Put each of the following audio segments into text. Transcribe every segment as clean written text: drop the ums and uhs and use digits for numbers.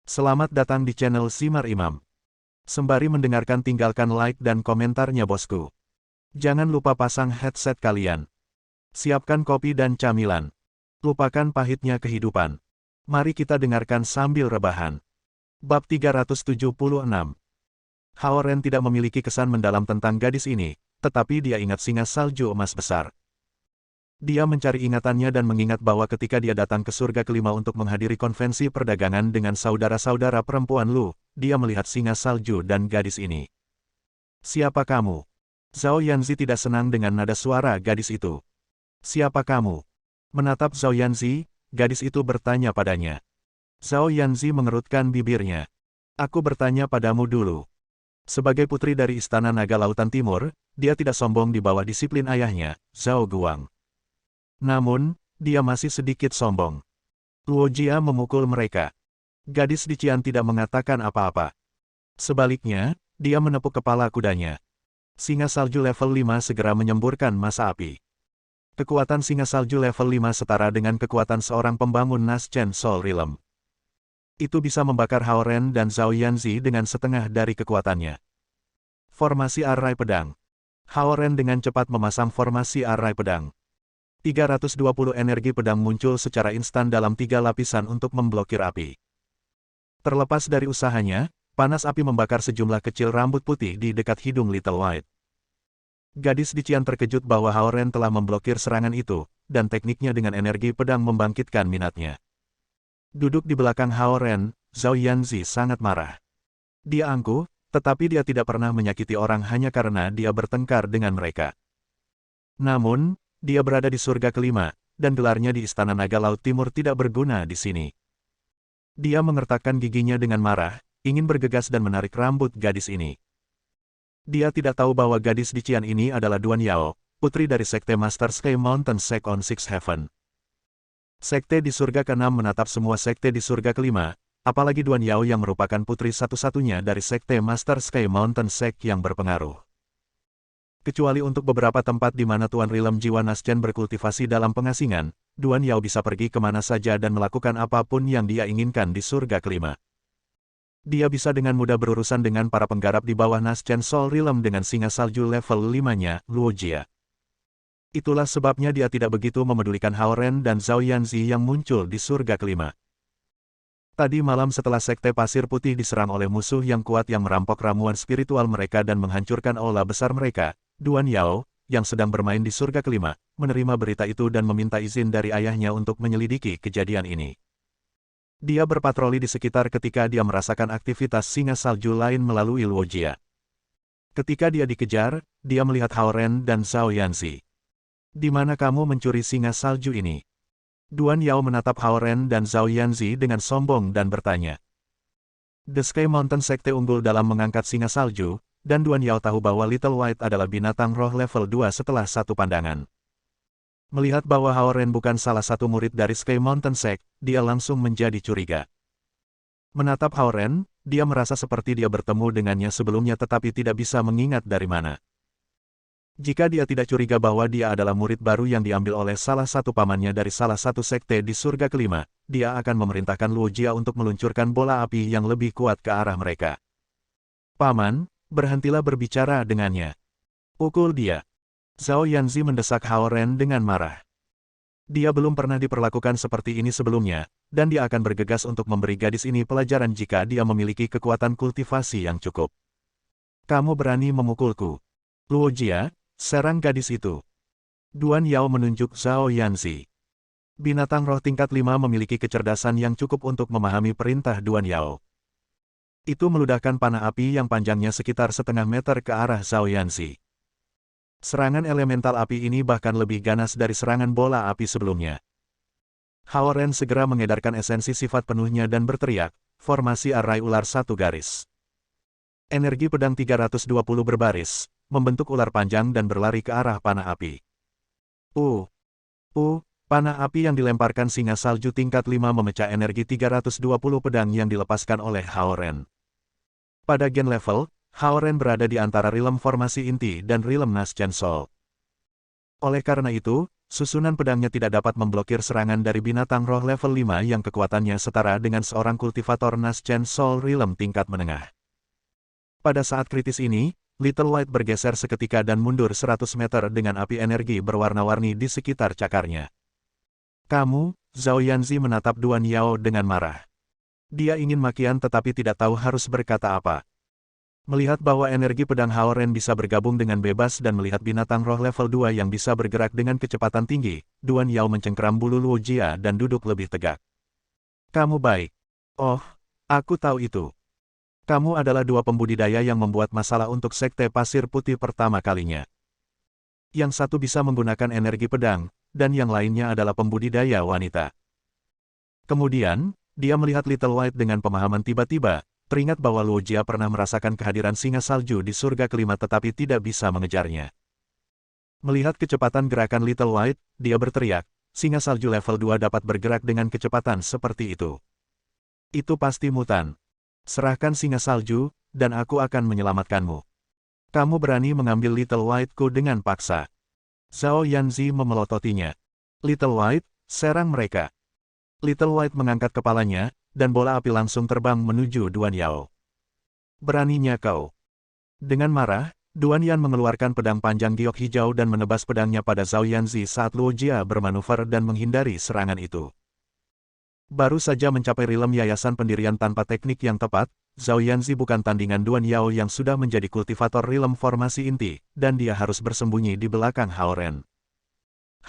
Selamat datang di channel Simar Imam. Sembari mendengarkan tinggalkan like dan komentarnya bosku. Jangan lupa pasang headset kalian. Siapkan kopi dan camilan. Lupakan pahitnya kehidupan. Mari kita dengarkan sambil rebahan. Bab 376. Haoren tidak memiliki kesan mendalam tentang gadis ini, tetapi dia ingat singa salju emas besar. Dia mencari ingatannya dan mengingat bahwa ketika dia datang ke surga kelima untuk menghadiri konvensi perdagangan dengan saudara-saudara perempuan Lu, dia melihat singa salju dan gadis ini. Siapa kamu? Zhao Yanzi tidak senang dengan nada suara gadis itu. Siapa kamu? Menatap Zhao Yanzi, gadis itu bertanya padanya. Zhao Yanzi mengerutkan bibirnya. Aku bertanya padamu dulu. Sebagai putri dari Istana Naga Lautan Timur, dia tidak sombong di bawah disiplin ayahnya, Zhao Guang. Namun, dia masih sedikit sombong. Luo Jia memukul mereka. Gadis di Qian tidak mengatakan apa-apa. Sebaliknya, dia menepuk kepala kudanya. Singa salju level 5 segera menyemburkan masa api. Kekuatan singa salju level 5 setara dengan kekuatan seorang pembangun Naschen Soul Realm. Itu bisa membakar Haoren dan Zhao Yanzi dengan setengah dari kekuatannya. Formasi arai pedang. Haoren dengan cepat memasang formasi arai pedang. 320 energi pedang muncul secara instan dalam 3 lapisan untuk memblokir api. Terlepas dari usahanya, panas api membakar sejumlah kecil rambut putih di dekat hidung Little White. Gadis di Qian terkejut bahwa Haoren telah memblokir serangan itu, dan tekniknya dengan energi pedang membangkitkan minatnya. Duduk di belakang Haoren, Zhao Yanzi sangat marah. Dia angkuh, tetapi dia tidak pernah menyakiti orang hanya karena dia bertengkar dengan mereka. Namun, dia berada di surga kelima, dan gelarnya di Istana Naga Laut Timur tidak berguna di sini. Dia mengertakkan giginya dengan marah, ingin bergegas dan menarik rambut gadis ini. Dia tidak tahu bahwa gadis di Qian ini adalah Duan Yao, putri dari Sekte Master Sky Mountain Sect on Six Heaven. Sekte di surga ke-6 menatap semua sekte di surga kelima, apalagi Duan Yao yang merupakan putri satu-satunya dari Sekte Master Sky Mountain Sect yang berpengaruh. Kecuali untuk beberapa tempat di mana Tuan Rilem Jiwa Naschen berkultivasi dalam pengasingan, Duan Yao bisa pergi kemana saja dan melakukan apapun yang dia inginkan di surga kelima. Dia bisa dengan mudah berurusan dengan para penggarap di bawah Naschen Soul Realm dengan singa salju level 5-nya, Luo Jia. Itulah sebabnya dia tidak begitu memedulikan Haoren dan Zhao Yanzi yang muncul di surga kelima. Tadi malam setelah Sekte Pasir Putih diserang oleh musuh yang kuat yang merampok ramuan spiritual mereka dan menghancurkan aula besar mereka, Duan Yao, yang sedang bermain di surga kelima, menerima berita itu dan meminta izin dari ayahnya untuk menyelidiki kejadian ini. Dia berpatroli di sekitar ketika dia merasakan aktivitas singa salju lain melalui Luo Jia. Ketika dia dikejar, dia melihat Haoren dan Zhao Yanzi. Di mana kamu mencuri singa salju ini? Duan Yao menatap Haoren dan Zhao Yanzi dengan sombong dan bertanya. The Sky Mountain Sekte unggul dalam mengangkat singa salju, dan Duan Yao tahu bahwa Little White adalah binatang roh level 2 setelah satu pandangan. Melihat bahwa Haoren bukan salah satu murid dari Sky Mountain Sect, dia langsung menjadi curiga. Menatap Haoren, dia merasa seperti dia bertemu dengannya sebelumnya tetapi tidak bisa mengingat dari mana. Jika dia tidak curiga bahwa dia adalah murid baru yang diambil oleh salah satu pamannya dari salah satu sekte di surga kelima, dia akan memerintahkan Luo Jia untuk meluncurkan bola api yang lebih kuat ke arah mereka. Paman, berhentilah berbicara dengannya. Pukul dia. Zhao Yanzi mendesak Haoren dengan marah. Dia belum pernah diperlakukan seperti ini sebelumnya, dan dia akan bergegas untuk memberi gadis ini pelajaran jika dia memiliki kekuatan kultivasi yang cukup. Kamu berani memukulku. Luo Jia, serang gadis itu. Duan Yao menunjuk Zhao Yanzi. Binatang roh tingkat 5 memiliki kecerdasan yang cukup untuk memahami perintah Duan Yao. Itu meludahkan panah api yang panjangnya sekitar setengah meter ke arah Zhao Yanzi. Serangan elemental api ini bahkan lebih ganas dari serangan bola api sebelumnya. Haoren segera mengedarkan esensi sifat penuhnya dan berteriak, formasi arai ular satu garis. Energi pedang 320 berbaris, membentuk ular panjang dan berlari ke arah panah api. Panah api yang dilemparkan singa salju tingkat 5 memecah energi 320 pedang yang dilepaskan oleh Haoren. Pada gen level, Haoren berada di antara Realm Formasi Inti dan Realm Naschen Soul. Oleh karena itu, Susunan pedangnya tidak dapat memblokir serangan dari binatang roh level 5 yang kekuatannya setara dengan seorang kultivator Naschen Soul Realm tingkat menengah. Pada saat kritis ini, Little White bergeser seketika dan mundur 100 meter dengan api energi berwarna-warni di sekitar cakarnya. Kamu, Zhao Yanzi menatap Duan Yao dengan marah. Dia ingin makian tetapi tidak tahu harus berkata apa. Melihat bahwa energi pedang Haoren bisa bergabung dengan bebas dan melihat binatang roh level 2 yang bisa bergerak dengan kecepatan tinggi, Duan Yao mencengkeram bulu Luo Jia dan duduk lebih tegak. Kamu baik. Oh, aku tahu itu. Kamu adalah dua pembudidaya yang membuat masalah untuk Sekte Pasir Putih pertama kalinya. Yang satu bisa menggunakan energi pedang, dan yang lainnya adalah pembudidaya wanita. Kemudian, dia melihat Little White dengan pemahaman tiba-tiba, teringat bahwa Luo Jia pernah merasakan kehadiran singa salju di surga kelima tetapi tidak bisa mengejarnya. Melihat kecepatan gerakan Little White, dia berteriak, singa salju level 2 dapat bergerak dengan kecepatan seperti itu. Itu pasti mutan. Serahkan singa salju, dan aku akan menyelamatkanmu. Kamu berani mengambil Little White-ku dengan paksa. Zhao Yanzi memelototinya. Little White, serang mereka. Little White mengangkat kepalanya, dan bola api langsung terbang menuju Duan Yao. Beraninya kau. Dengan marah, Duan Yan mengeluarkan pedang panjang giok hijau dan menebas pedangnya pada Zhao Yanzi saat Luo Jia bermanuver dan menghindari serangan itu. Baru saja mencapai rilem yayasan pendirian tanpa teknik yang tepat, Zhao Yanzi bukan tandingan Duan Yao yang sudah menjadi kultivator rilem formasi inti, dan dia harus bersembunyi di belakang Haoren.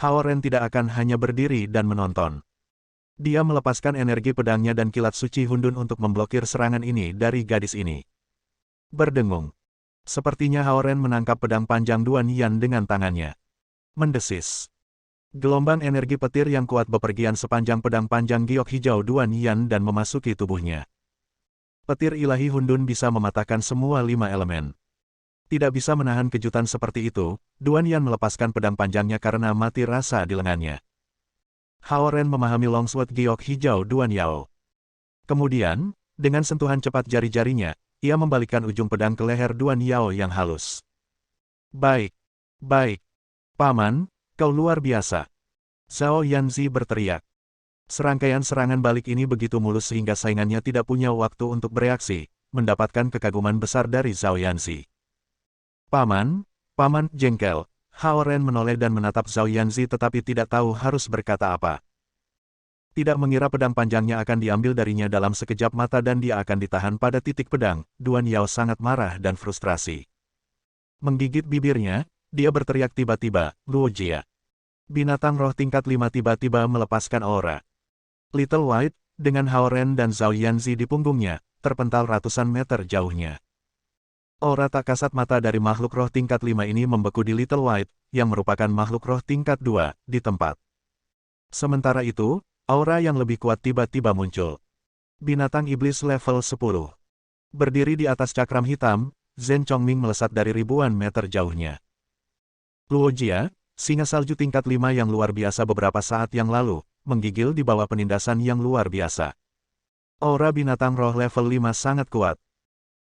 Haoren tidak akan hanya berdiri dan menonton. Dia melepaskan energi pedangnya dan kilat suci Hundun untuk memblokir serangan ini dari gadis ini. Berdengung. Sepertinya Haoren menangkap pedang panjang Duan Yan dengan tangannya. Mendesis. Gelombang energi petir yang kuat bepergian sepanjang pedang panjang giok hijau Duan Yan dan memasuki tubuhnya. Petir ilahi Hundun bisa mematahkan semua 5 elemen. Tidak bisa menahan kejutan seperti itu, Duan Yan melepaskan pedang panjangnya karena mati rasa di lengannya. Haoren memahami longsword giok hijau Duan Yao. Kemudian, dengan sentuhan cepat jari-jarinya, ia membalikkan ujung pedang ke leher Duan Yao yang halus. Baik. Baik. Paman, kau luar biasa. Zhao Yanzi berteriak. Serangkaian serangan balik ini begitu mulus sehingga saingannya tidak punya waktu untuk bereaksi, mendapatkan kekaguman besar dari Zhao Yanzi. Paman jengkel. Haoren menoleh dan menatap Zhao Yanzi tetapi tidak tahu harus berkata apa. Tidak mengira pedang panjangnya akan diambil darinya dalam sekejap mata dan dia akan ditahan pada titik pedang, Duan Yao sangat marah dan frustrasi. Menggigit bibirnya, dia berteriak tiba-tiba, Luo Jia. Binatang roh tingkat 5 tiba-tiba melepaskan aura. Little White, dengan Haoren dan Zhao Yanzi di punggungnya, terpental ratusan meter jauhnya. Aura tak kasat mata dari makhluk roh tingkat 5 ini membeku di Little White, yang merupakan makhluk roh tingkat 2, di tempat. Sementara itu, aura yang lebih kuat tiba-tiba muncul. Binatang iblis level 10. Berdiri di atas cakram hitam, Zhen Chongming melesat dari ribuan meter jauhnya. Luo Jia, singa salju tingkat 5 yang luar biasa beberapa saat yang lalu, menggigil di bawah penindasan yang luar biasa. Aura binatang roh level 5 sangat kuat.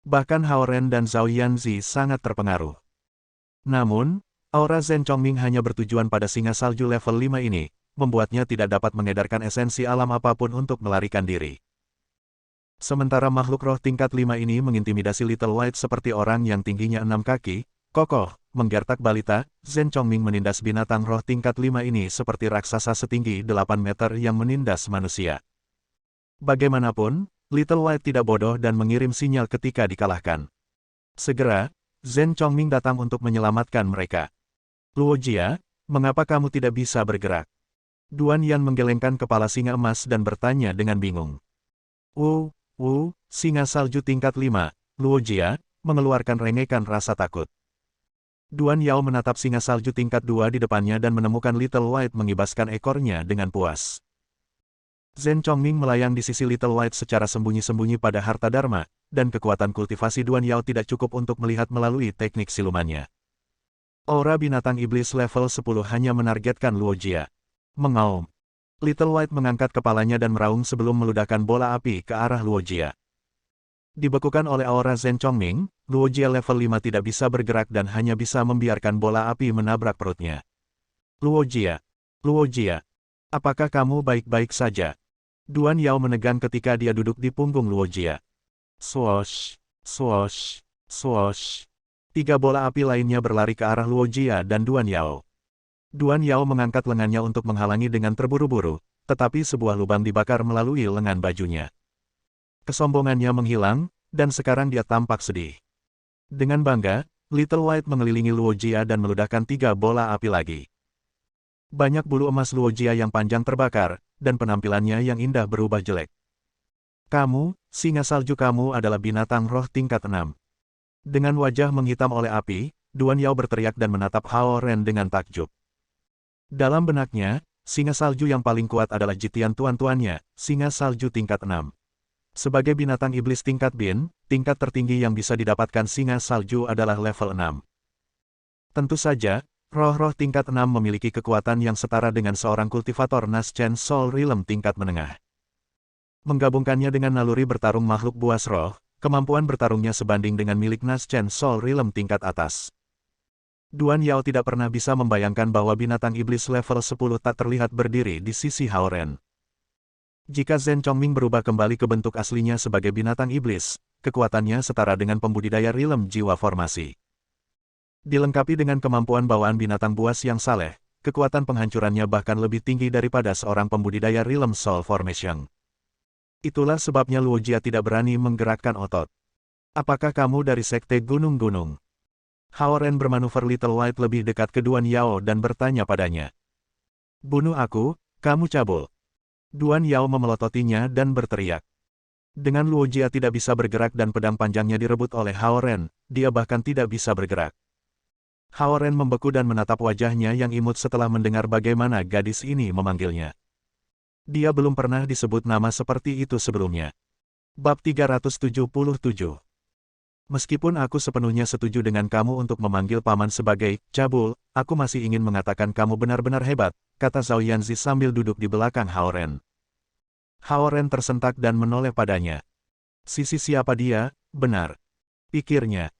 Bahkan Haoren dan Zhao Yanzi sangat terpengaruh. Namun, aura Zhen Chongming hanya bertujuan pada singa salju level 5 ini, membuatnya tidak dapat mengedarkan esensi alam apapun untuk melarikan diri. Sementara makhluk roh tingkat 5 ini mengintimidasi Little White seperti orang yang tingginya 6 kaki, kokoh, menggertak balita, Zhen Chongming menindas binatang roh tingkat 5 ini seperti raksasa setinggi 8 meter yang menindas manusia. Bagaimanapun, Little White tidak bodoh dan mengirim sinyal ketika dikalahkan. Segera, Zhen Chongming datang untuk menyelamatkan mereka. Luo Jia, mengapa kamu tidak bisa bergerak? Duan Yan menggelengkan kepala singa emas dan bertanya dengan bingung. Singa salju tingkat 5, Luo Jia, mengeluarkan rengekan rasa takut. Duan Yao menatap singa salju tingkat 2 di depannya dan menemukan Little White mengibaskan ekornya dengan puas. Zhen Chongming melayang di sisi Little White secara sembunyi-sembunyi pada harta dharma, dan kekuatan kultivasi Duan Yao tidak cukup untuk melihat melalui teknik silumannya. Aura binatang iblis level 10 hanya menargetkan Luo Jia. Mengaum. Little White mengangkat kepalanya dan meraung sebelum meludahkan bola api ke arah Luo Jia. Dibekukan oleh aura Zhen Chongming, Luo Jia level 5 tidak bisa bergerak dan hanya bisa membiarkan bola api menabrak perutnya. Luo Jia. Luo Jia, apakah kamu baik-baik saja? Duan Yao menegang ketika dia duduk di punggung Luo Jia. Swoosh, swoosh, swoosh. 3 bola api lainnya berlari ke arah Luo Jia dan Duan Yao. Duan Yao mengangkat lengannya untuk menghalangi dengan terburu-buru, tetapi sebuah lubang dibakar melalui lengan bajunya. Kesombongannya menghilang, dan sekarang dia tampak sedih. Dengan bangga, Little White mengelilingi Luo Jia dan meludahkan 3 bola api lagi. Banyak bulu emas Luo Jia yang panjang terbakar, dan penampilannya yang indah berubah jelek. Kamu, singa salju kamu adalah binatang roh tingkat 6. Dengan wajah menghitam oleh api, Duan Yao berteriak dan menatap Hao Ren dengan takjub. Dalam benaknya, singa salju yang paling kuat adalah Jitian tuan-tuannya, singa salju tingkat 6. Sebagai binatang iblis tingkat bin, tingkat tertinggi yang bisa didapatkan singa salju adalah level 6. Tentu saja, roh-roh tingkat 6 memiliki kekuatan yang setara dengan seorang kultivator Naschen Soul Realm tingkat menengah. Menggabungkannya dengan naluri bertarung makhluk buas roh, kemampuan bertarungnya sebanding dengan milik Naschen Soul Realm tingkat atas. Duan Yao tidak pernah bisa membayangkan bahwa binatang iblis level 10 tak terlihat berdiri di sisi Hao Ren. Jika Zhen Chongming berubah kembali ke bentuk aslinya sebagai binatang iblis, kekuatannya setara dengan pembudidaya Realm jiwa formasi. Dilengkapi dengan kemampuan bawaan binatang buas yang saleh, kekuatan penghancurannya bahkan lebih tinggi daripada seorang pembudidaya Realm Soul Formation. Itulah sebabnya Luo Jia tidak berani menggerakkan otot. Apakah kamu dari sekte gunung-gunung? Hao Ren bermanuver Little White lebih dekat ke Duan Yao dan bertanya padanya. Bunuh aku, kamu cabul. Duan Yao memelototinya dan berteriak. Dengan Luo Jia tidak bisa bergerak dan pedang panjangnya direbut oleh Hao Ren, dia bahkan tidak bisa bergerak. Hao Ren membeku dan menatap wajahnya yang imut setelah mendengar bagaimana gadis ini memanggilnya. Dia belum pernah disebut nama seperti itu sebelumnya. Bab 377. Meskipun aku sepenuhnya setuju dengan kamu untuk memanggil paman sebagai cabul, aku masih ingin mengatakan kamu benar-benar hebat, kata Zhao Yanzi sambil duduk di belakang Hao Ren. Hao Ren tersentak dan menoleh padanya. Sisi siapa dia, benar. Pikirnya.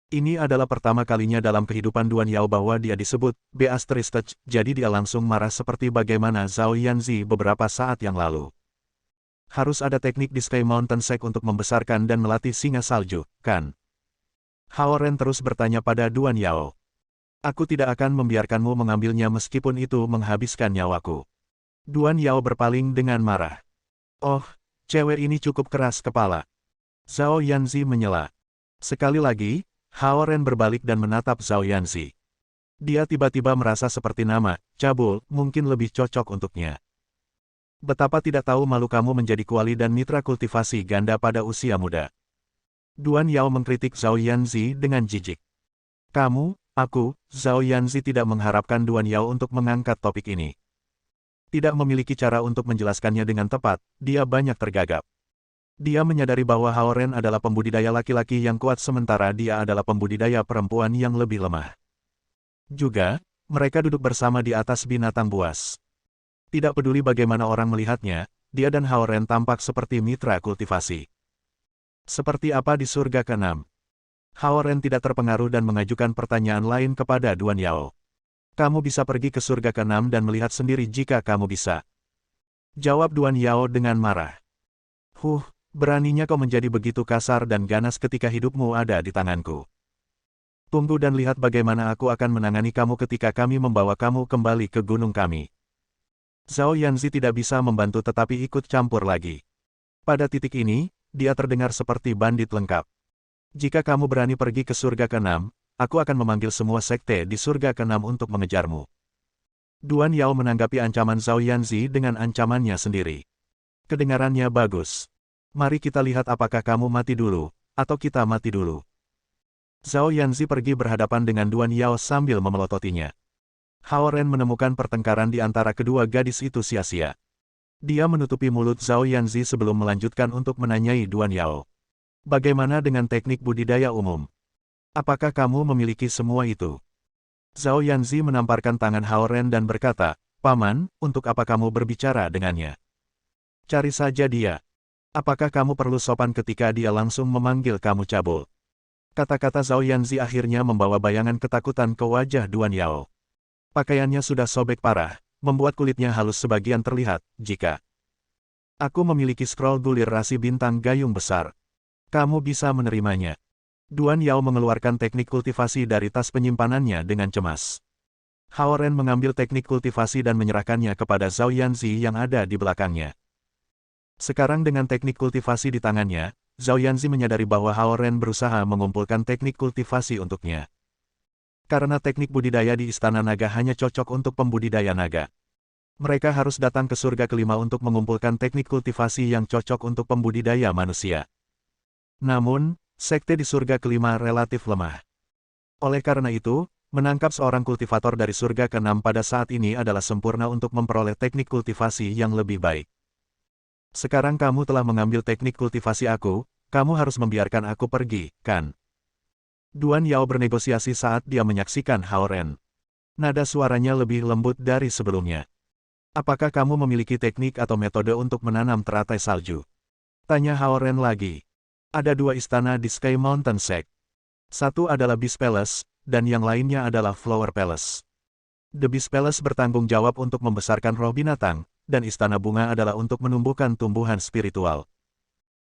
Ini adalah pertama kalinya dalam kehidupan Duan Yao bahwa dia disebut Beastristage, jadi dia langsung marah seperti bagaimana Zhao Yanzi beberapa saat yang lalu. Harus ada teknik di Sky Mountain Sect untuk membesarkan dan melatih singa salju, kan? Hao Ren terus bertanya pada Duan Yao. Aku tidak akan membiarkanmu mengambilnya meskipun itu menghabiskan nyawaku. Duan Yao berpaling dengan marah. Oh, cewek ini cukup keras kepala. Zhao Yanzi menyela. Sekali lagi, Hao Ren berbalik dan menatap Zhao Yanzi. Dia tiba-tiba merasa seperti nama, cabul, mungkin lebih cocok untuknya. Betapa tidak tahu malu kamu menjadi kuali dan mitra kultivasi ganda pada usia muda. Duan Yao mengkritik Zhao Yanzi dengan jijik. Kamu, aku, Zhao Yanzi tidak mengharapkan Duan Yao untuk mengangkat topik ini. Tidak memiliki cara untuk menjelaskannya dengan tepat, dia banyak tergagap. Dia menyadari bahwa Hao Ren adalah pembudidaya laki-laki yang kuat sementara dia adalah pembudidaya perempuan yang lebih lemah. Juga, mereka duduk bersama di atas binatang buas. Tidak peduli bagaimana orang melihatnya, dia dan Hao Ren tampak seperti mitra kultivasi. Seperti apa di surga ke-6? Hao Ren tidak terpengaruh dan mengajukan pertanyaan lain kepada Duan Yao. Kamu bisa pergi ke surga ke-6 dan melihat sendiri jika kamu bisa. Jawab Duan Yao dengan marah. Beraninya kau menjadi begitu kasar dan ganas ketika hidupmu ada di tanganku. Tunggu dan lihat bagaimana aku akan menangani kamu ketika kami membawa kamu kembali ke gunung kami. Zhao Yanzi tidak bisa membantu tetapi ikut campur lagi. Pada titik ini, dia terdengar seperti bandit lengkap. Jika kamu berani pergi ke surga ke-6, aku akan memanggil semua sekte di surga ke-6 untuk mengejarmu. Duan Yao menanggapi ancaman Zhao Yanzi dengan ancamannya sendiri. Kedengarannya bagus. Mari kita lihat apakah kamu mati dulu, atau kita mati dulu. Zhao Yanzi pergi berhadapan dengan Duan Yao sambil memelototinya. Hao Ren menemukan pertengkaran di antara kedua gadis itu sia-sia. Dia menutupi mulut Zhao Yanzi sebelum melanjutkan untuk menanyai Duan Yao. Bagaimana dengan teknik budidaya umum? Apakah kamu memiliki semua itu? Zhao Yanzi menamparkan tangan Hao Ren dan berkata, Paman, untuk apa kamu berbicara dengannya? Cari saja dia. Apakah kamu perlu sopan ketika dia langsung memanggil kamu cabul? Kata-kata Zhao Yanzi akhirnya membawa bayangan ketakutan ke wajah Duan Yao. Pakaiannya sudah sobek parah, membuat kulitnya halus sebagian terlihat. Jika aku memiliki scroll gulir rasi bintang gayung besar, kamu bisa menerimanya. Duan Yao mengeluarkan teknik kultivasi dari tas penyimpanannya dengan cemas. Hao Ren mengambil teknik kultivasi dan menyerahkannya kepada Zhao Yanzi yang ada di belakangnya. Sekarang dengan teknik kultivasi di tangannya, Zhao Yanzi menyadari bahwa Hao Ren berusaha mengumpulkan teknik kultivasi untuknya. Karena teknik budidaya di Istana Naga hanya cocok untuk pembudidaya naga. Mereka harus datang ke surga kelima untuk mengumpulkan teknik kultivasi yang cocok untuk pembudidaya manusia. Namun, sekte di surga kelima relatif lemah. Oleh karena itu, menangkap seorang kultivator dari surga ke-6 pada saat ini adalah sempurna untuk memperoleh teknik kultivasi yang lebih baik. Sekarang kamu telah mengambil teknik kultivasi aku, kamu harus membiarkan aku pergi, kan? Duan Yao bernegosiasi saat dia menyaksikan Hao Ren. Nada suaranya lebih lembut dari sebelumnya. Apakah kamu memiliki teknik atau metode untuk menanam teratai salju? Tanya Hao Ren lagi. Ada 2 istana di Sky Mountain Sect. Satu adalah Beast Palace, dan yang lainnya adalah Flower Palace. The Beast Palace bertanggung jawab untuk membesarkan roh binatang, dan Istana Bunga adalah untuk menumbuhkan tumbuhan spiritual.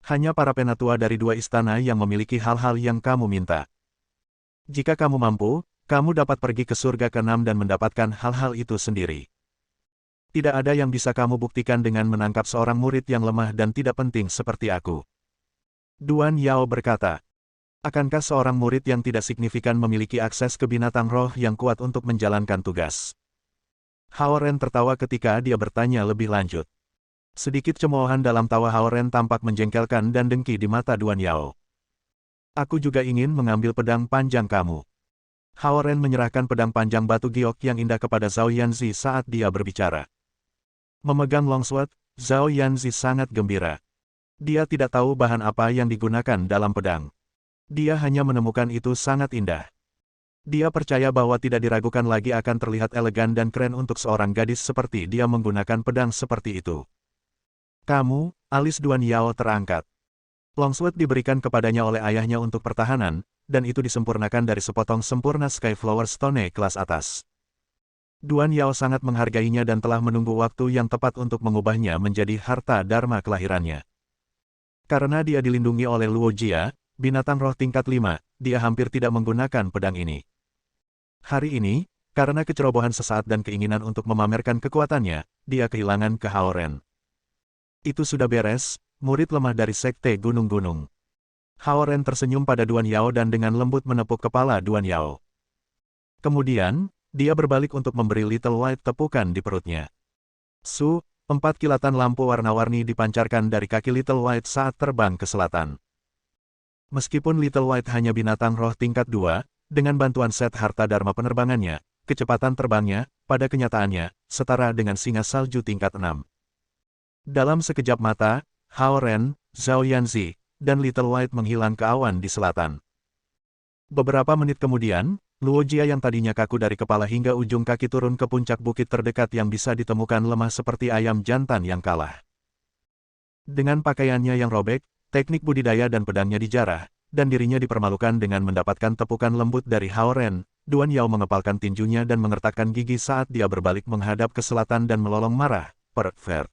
Hanya para penatua dari 2 istana yang memiliki hal-hal yang kamu minta. Jika kamu mampu, kamu dapat pergi ke surga ke-6 dan mendapatkan hal-hal itu sendiri. Tidak ada yang bisa kamu buktikan dengan menangkap seorang murid yang lemah dan tidak penting seperti aku. Duan Yao berkata, akankah seorang murid yang tidak signifikan memiliki akses ke binatang roh yang kuat untuk menjalankan tugas? Hao Ren tertawa ketika dia bertanya lebih lanjut. Sedikit cemoohan dalam tawa Hao Ren tampak menjengkelkan dan dengki di mata Duan Yao. Aku juga ingin mengambil pedang panjang kamu. Hao Ren menyerahkan pedang panjang batu giok yang indah kepada Zhao Yanzi saat dia berbicara. Memegang longsword, Zhao Yanzi sangat gembira. Dia tidak tahu bahan apa yang digunakan dalam pedang. Dia hanya menemukan itu sangat indah. Dia percaya bahwa tidak diragukan lagi akan terlihat elegan dan keren untuk seorang gadis seperti dia menggunakan pedang seperti itu. Kamu, alis Duan Yao terangkat. Longsword diberikan kepadanya oleh ayahnya untuk pertahanan, dan itu disempurnakan dari sepotong sempurna Skyflower Stone kelas atas. Duan Yao sangat menghargainya dan telah menunggu waktu yang tepat untuk mengubahnya menjadi harta dharma kelahirannya. Karena dia dilindungi oleh Luo Jia, binatang roh tingkat 5, dia hampir tidak menggunakan pedang ini. Hari ini, karena kecerobohan sesaat dan keinginan untuk memamerkan kekuatannya, dia kehilangan ke Hao Ren. Itu sudah beres, murid lemah dari Sekte Gunung-Gunung. Hao Ren tersenyum pada Duan Yao dan dengan lembut menepuk kepala Duan Yao. Kemudian, dia berbalik untuk memberi Little White tepukan di perutnya. 4 kilatan lampu warna-warni dipancarkan dari kaki Little White saat terbang ke selatan. Meskipun Little White hanya binatang roh tingkat 2, dengan bantuan set harta dharma penerbangannya, kecepatan terbangnya, pada kenyataannya, setara dengan singa salju tingkat 6. Dalam sekejap mata, Hao Ren, Zhao Yanzi, dan Little White menghilang ke awan di selatan. Beberapa menit kemudian, Luo Jia yang tadinya kaku dari kepala hingga ujung kaki turun ke puncak bukit terdekat yang bisa ditemukan lemah seperti ayam jantan yang kalah. Dengan pakaiannya yang robek, teknik budidaya dan pedangnya dijarah, dan dirinya dipermalukan dengan mendapatkan tepukan lembut dari Hao Ren, Duan Yao mengepalkan tinjunya dan mengertakkan gigi saat dia berbalik menghadap ke selatan dan melolong marah, "Pervert.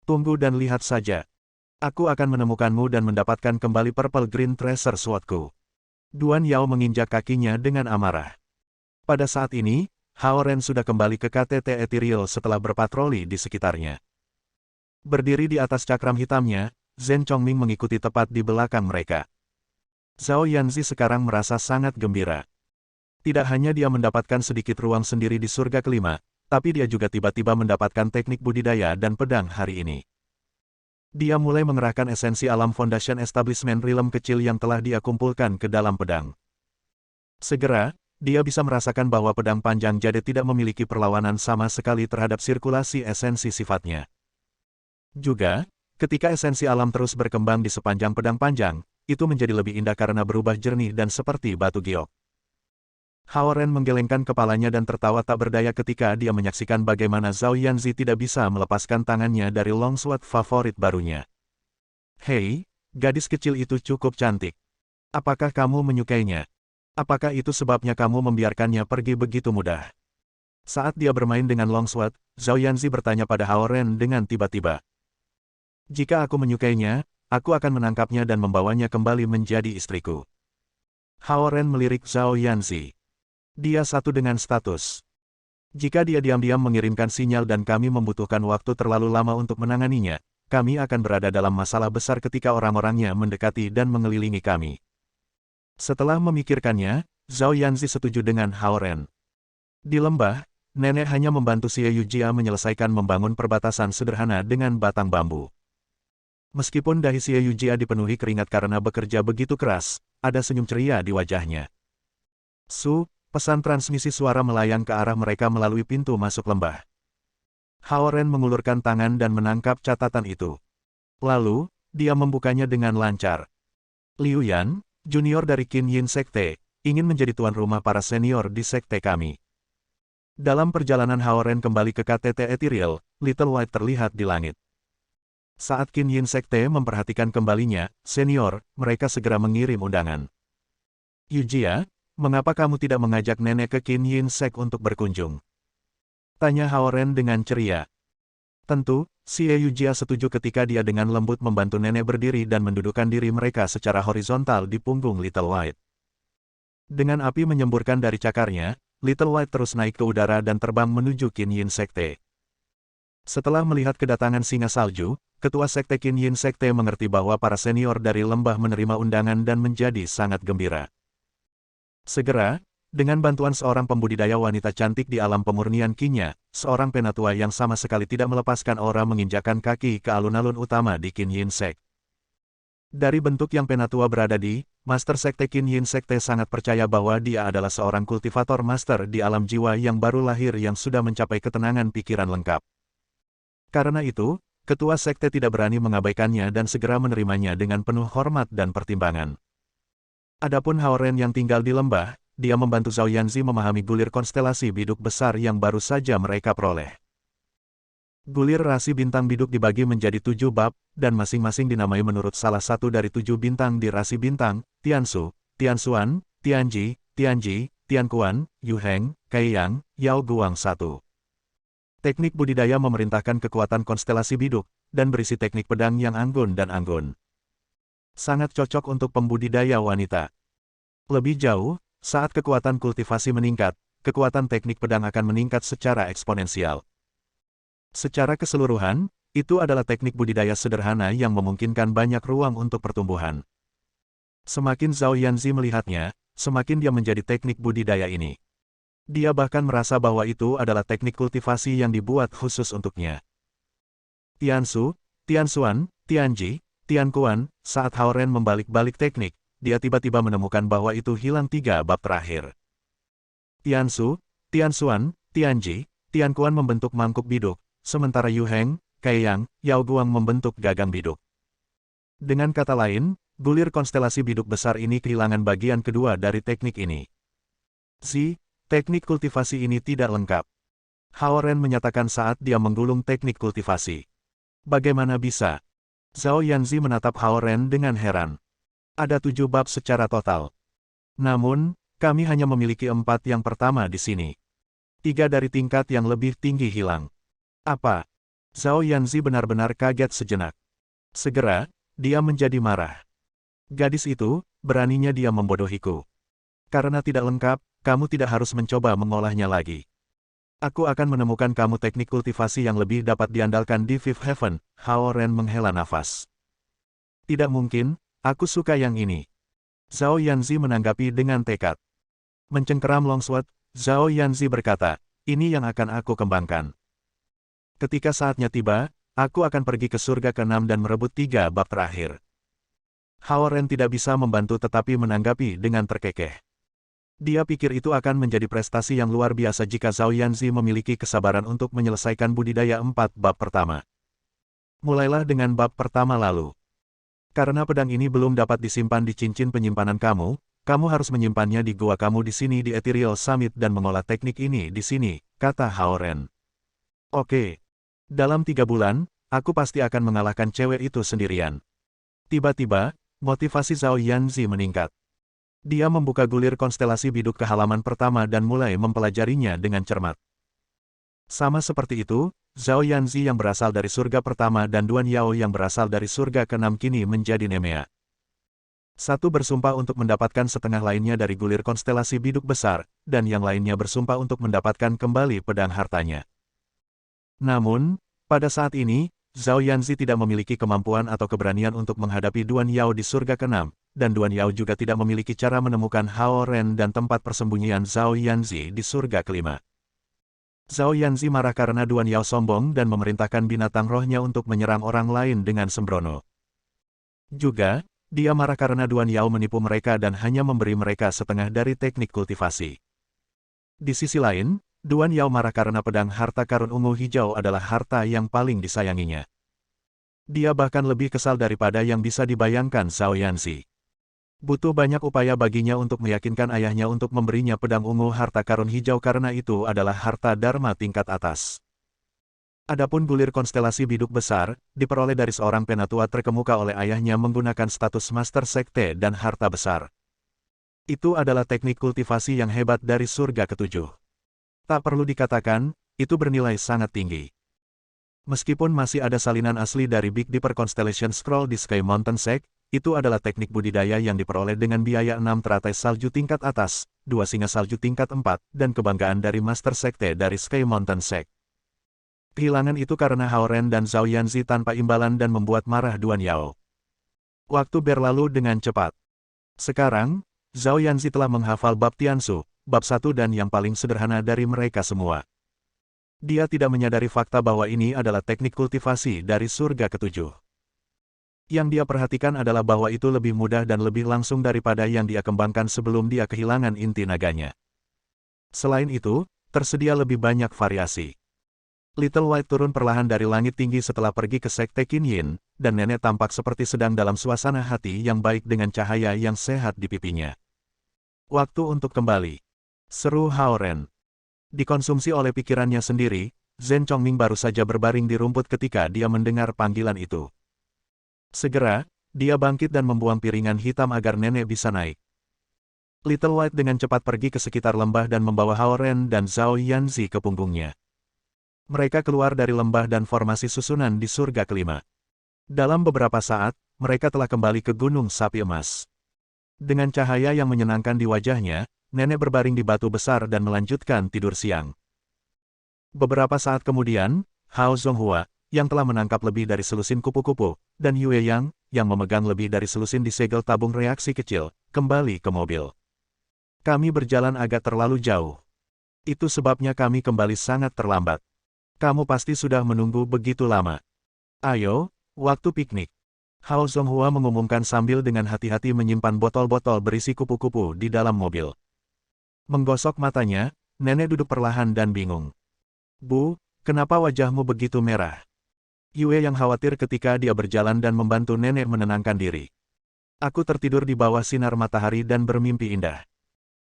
Tunggu dan lihat saja. Aku akan menemukanmu dan mendapatkan kembali Purple Green Treasure Swordku." Duan Yao menginjak kakinya dengan amarah. Pada saat ini, Hao Ren sudah kembali ke KTT Ethereal setelah berpatroli di sekitarnya. Berdiri di atas cakram hitamnya, Zhen Chongming mengikuti tepat di belakang mereka. Zhao Yanzi sekarang merasa sangat gembira. Tidak hanya dia mendapatkan sedikit ruang sendiri di surga kelima, tapi dia juga tiba-tiba mendapatkan teknik budidaya dan pedang hari ini. Dia mulai mengerahkan esensi alam Foundation Establishment Realm kecil yang telah dia kumpulkan ke dalam pedang. Segera, dia bisa merasakan bahwa pedang panjang jade tidak memiliki perlawanan sama sekali terhadap sirkulasi esensi sifatnya. Juga, ketika esensi alam terus berkembang di sepanjang pedang panjang, itu menjadi lebih indah karena berubah jernih dan seperti batu giok. Hao Ren menggelengkan kepalanya dan tertawa tak berdaya ketika dia menyaksikan bagaimana Zhao Yanzi tidak bisa melepaskan tangannya dari longsword favorit barunya. "Hei, gadis kecil itu cukup cantik. Apakah kamu menyukainya? Apakah itu sebabnya kamu membiarkannya pergi begitu mudah?" Saat dia bermain dengan longsword, Zhao Yanzi bertanya pada Hao Ren dengan tiba-tiba. Jika aku menyukainya, aku akan menangkapnya dan membawanya kembali menjadi istriku. Hao Ren melirik Zhao Yanzi. Dia satu dengan status. Jika dia diam-diam mengirimkan sinyal dan kami membutuhkan waktu terlalu lama untuk menanganinya, kami akan berada dalam masalah besar ketika orang-orangnya mendekati dan mengelilingi kami. Setelah memikirkannya, Zhao Yanzi setuju dengan Hao Ren. Di lembah, nenek hanya membantu Xie Yujia menyelesaikan membangun perbatasan sederhana dengan batang bambu. Meskipun dahi Xie Yujia dipenuhi keringat karena bekerja begitu keras, ada senyum ceria di wajahnya. Pesan transmisi suara melayang ke arah mereka melalui pintu masuk lembah. Hao Ren mengulurkan tangan dan menangkap catatan itu. Lalu, dia membukanya dengan lancar. Liu Yan, junior dari Qin Yin Sekte, ingin menjadi tuan rumah para senior di sekte kami. Dalam perjalanan Hao Ren kembali ke KTT Ethereal, Little White terlihat di langit. Saat Qin Yin Sekte memperhatikan kembalinya, senior, mereka segera mengirim undangan. Yujia, mengapa kamu tidak mengajak nenek ke Qin Yin Sek untuk berkunjung? Tanya Hao Ren dengan ceria. Tentu, Xie Yujia setuju ketika dia dengan lembut membantu nenek berdiri dan mendudukkan diri mereka secara horizontal di punggung Little White. Dengan api menyemburkan dari cakarnya, Little White terus naik ke udara dan terbang menuju Qin Yin Sekte. Setelah melihat kedatangan singa salju, Ketua Sekte Qin Yin Sekte mengerti bahwa para senior dari lembah menerima undangan dan menjadi sangat gembira. Segera, dengan bantuan seorang pembudidaya wanita cantik di alam pemurnian Qinnya, seorang penatua yang sama sekali tidak melepaskan aura menginjakkan kaki ke alun-alun utama di Qin Yin Sek. Dari bentuk yang penatua berada di, Master Sekte Qin Yin Sekte sangat percaya bahwa dia adalah seorang kultivator master di alam jiwa yang baru lahir yang sudah mencapai ketenangan pikiran lengkap. Karena itu, Ketua Sekte tidak berani mengabaikannya dan segera menerimanya dengan penuh hormat dan pertimbangan. Adapun Hao Ren yang tinggal di lembah, dia membantu Zhao Yanzi memahami gulir konstelasi biduk besar yang baru saja mereka peroleh. Gulir rasi bintang biduk dibagi menjadi 7 bab, dan masing-masing dinamai menurut salah satu dari 7 bintang di rasi bintang, Tiansu, Tianxuan, Tianji, Tianji, Tianquan, Yuheng, Kaiyang, Yao Guang 1. Teknik budidaya memerintahkan kekuatan konstelasi biduk, dan berisi teknik pedang yang anggun dan anggun. Sangat cocok untuk pembudidaya wanita. Lebih jauh, saat kekuatan kultivasi meningkat, kekuatan teknik pedang akan meningkat secara eksponensial. Secara keseluruhan, itu adalah teknik budidaya sederhana yang memungkinkan banyak ruang untuk pertumbuhan. Semakin Zhao Yanzi melihatnya, semakin dia menjadi teknik budidaya ini. Dia bahkan merasa bahwa itu adalah teknik kultivasi yang dibuat khusus untuknya. Tiansu, Tianxuan, Tianji, Tianquan, saat Hao Ren membalik-balik teknik, dia tiba-tiba menemukan bahwa itu hilang 3 bab terakhir. Tiansu, Tianxuan, Tianji, Tianquan membentuk mangkuk biduk, sementara Yuheng, Kaiyang, Yao Guang membentuk gagang biduk. Dengan kata lain, gulir konstelasi biduk besar ini kehilangan bagian kedua dari teknik ini. Teknik kultivasi ini tidak lengkap. Hao Ren menyatakan saat dia menggulung teknik kultivasi. Bagaimana bisa? Zhao Yanzi menatap Hao Ren dengan heran. Ada 7 bab secara total. Namun, kami hanya memiliki 4 yang pertama di sini. 3 dari tingkat yang lebih tinggi hilang. Apa? Zhao Yanzi benar-benar kaget sejenak. Segera, dia menjadi marah. Gadis itu, beraninya dia membodohiku. Karena tidak lengkap, kamu tidak harus mencoba mengolahnya lagi. Aku akan menemukan kamu teknik kultivasi yang lebih dapat diandalkan di Fifth Heaven. Hao Ren menghela nafas. Tidak mungkin, aku suka yang ini. Zhao Yanzi menanggapi dengan tekad. Mencengkeram longsword, Zhao Yanzi berkata, ini yang akan aku kembangkan. Ketika saatnya tiba, aku akan pergi ke surga ke-6 dan merebut 3 bab terakhir. Hao Ren tidak bisa membantu tetapi menanggapi dengan terkekeh. Dia pikir itu akan menjadi prestasi yang luar biasa jika Zhao Yanzi memiliki kesabaran untuk menyelesaikan budidaya 4 bab pertama. Mulailah dengan bab pertama lalu. Karena pedang ini belum dapat disimpan di cincin penyimpanan kamu, kamu harus menyimpannya di gua kamu di sini di Ethereal Summit dan mengolah teknik ini di sini, kata Hao Ren. Oke. Dalam 3 bulan, aku pasti akan mengalahkan cewek itu sendirian. Tiba-tiba, motivasi Zhao Yanzi meningkat. Dia membuka gulir konstelasi biduk ke halaman pertama dan mulai mempelajarinya dengan cermat. Sama seperti itu, Zhao Yanzi yang berasal dari surga pertama dan Duan Yao yang berasal dari surga keenam kini menjadi Nemea. Satu bersumpah untuk mendapatkan setengah lainnya dari gulir konstelasi biduk besar, dan yang lainnya bersumpah untuk mendapatkan kembali pedang hartanya. Namun, pada saat ini, Zhao Yanzi tidak memiliki kemampuan atau keberanian untuk menghadapi Duan Yao di surga keenam, dan Duan Yao juga tidak memiliki cara menemukan Hao Ren dan tempat persembunyian Zhao Yanzi di surga kelima. Zhao Yanzi marah karena Duan Yao sombong dan memerintahkan binatang rohnya untuk menyerang orang lain dengan sembrono. Juga, dia marah karena Duan Yao menipu mereka dan hanya memberi mereka setengah dari teknik kultivasi. Di sisi lain, Duan Yao marah karena pedang harta karun ungu hijau adalah harta yang paling disayanginya. Dia bahkan lebih kesal daripada yang bisa dibayangkan Zhao Yanzi. Butuh banyak upaya baginya untuk meyakinkan ayahnya untuk memberinya pedang ungu harta karun hijau karena itu adalah harta dharma tingkat atas. Adapun gulir konstelasi biduk besar, diperoleh dari seorang penatua terkemuka oleh ayahnya menggunakan status master sekte dan harta besar. Itu adalah teknik kultivasi yang hebat dari surga ketujuh. Tak perlu dikatakan, itu bernilai sangat tinggi. Meskipun masih ada salinan asli dari Big Dipper Constellation Scroll di Sky Mountain Sect, itu adalah teknik budidaya yang diperoleh dengan biaya 6 teratai salju tingkat atas, 2 singa salju tingkat 4, dan kebanggaan dari master sekte dari Sky Mountain Sect. Kehilangan itu karena Hao Ren dan Zhao Yanzi tanpa imbalan dan membuat marah Duan Yao. Waktu berlalu dengan cepat. Sekarang, Zhao Yanzi telah menghafal bab Tiansu, bab 1 dan yang paling sederhana dari mereka semua. Dia tidak menyadari fakta bahwa ini adalah teknik kultivasi dari surga ketujuh. Yang dia perhatikan adalah bahwa itu lebih mudah dan lebih langsung daripada yang dia kembangkan sebelum dia kehilangan inti naganya. Selain itu, tersedia lebih banyak variasi. Little White turun perlahan dari langit tinggi setelah pergi ke Sekte Qinyin, dan nenek tampak seperti sedang dalam suasana hati yang baik dengan cahaya yang sehat di pipinya. Waktu untuk kembali. Seru Hao Ren. Dikonsumsi oleh pikirannya sendiri, Zhen Chongming baru saja berbaring di rumput ketika dia mendengar panggilan itu. Segera, dia bangkit dan membuang piringan hitam agar nenek bisa naik. Little White dengan cepat pergi ke sekitar lembah dan membawa Hao Ren dan Zhao Yanzi ke punggungnya. Mereka keluar dari lembah dan formasi susunan di surga kelima. Dalam beberapa saat, mereka telah kembali ke Gunung Sapi Emas. Dengan cahaya yang menyenangkan di wajahnya, nenek berbaring di batu besar dan melanjutkan tidur siang. Beberapa saat kemudian, Hao Zonghua, yang telah menangkap lebih dari selusin kupu-kupu, dan Yue Yang, yang memegang lebih dari selusin disegel tabung reaksi kecil, kembali ke mobil. Kami berjalan agak terlalu jauh. Itu sebabnya kami kembali sangat terlambat. Kamu pasti sudah menunggu begitu lama. Ayo, waktu piknik. Hao Zonghua mengumumkan sambil dengan hati-hati menyimpan botol-botol berisi kupu-kupu di dalam mobil. Menggosok matanya, nenek duduk perlahan dan bingung. Bu, kenapa wajahmu begitu merah? Yue yang khawatir ketika dia berjalan dan membantu nenek menenangkan diri. Aku tertidur di bawah sinar matahari dan bermimpi indah.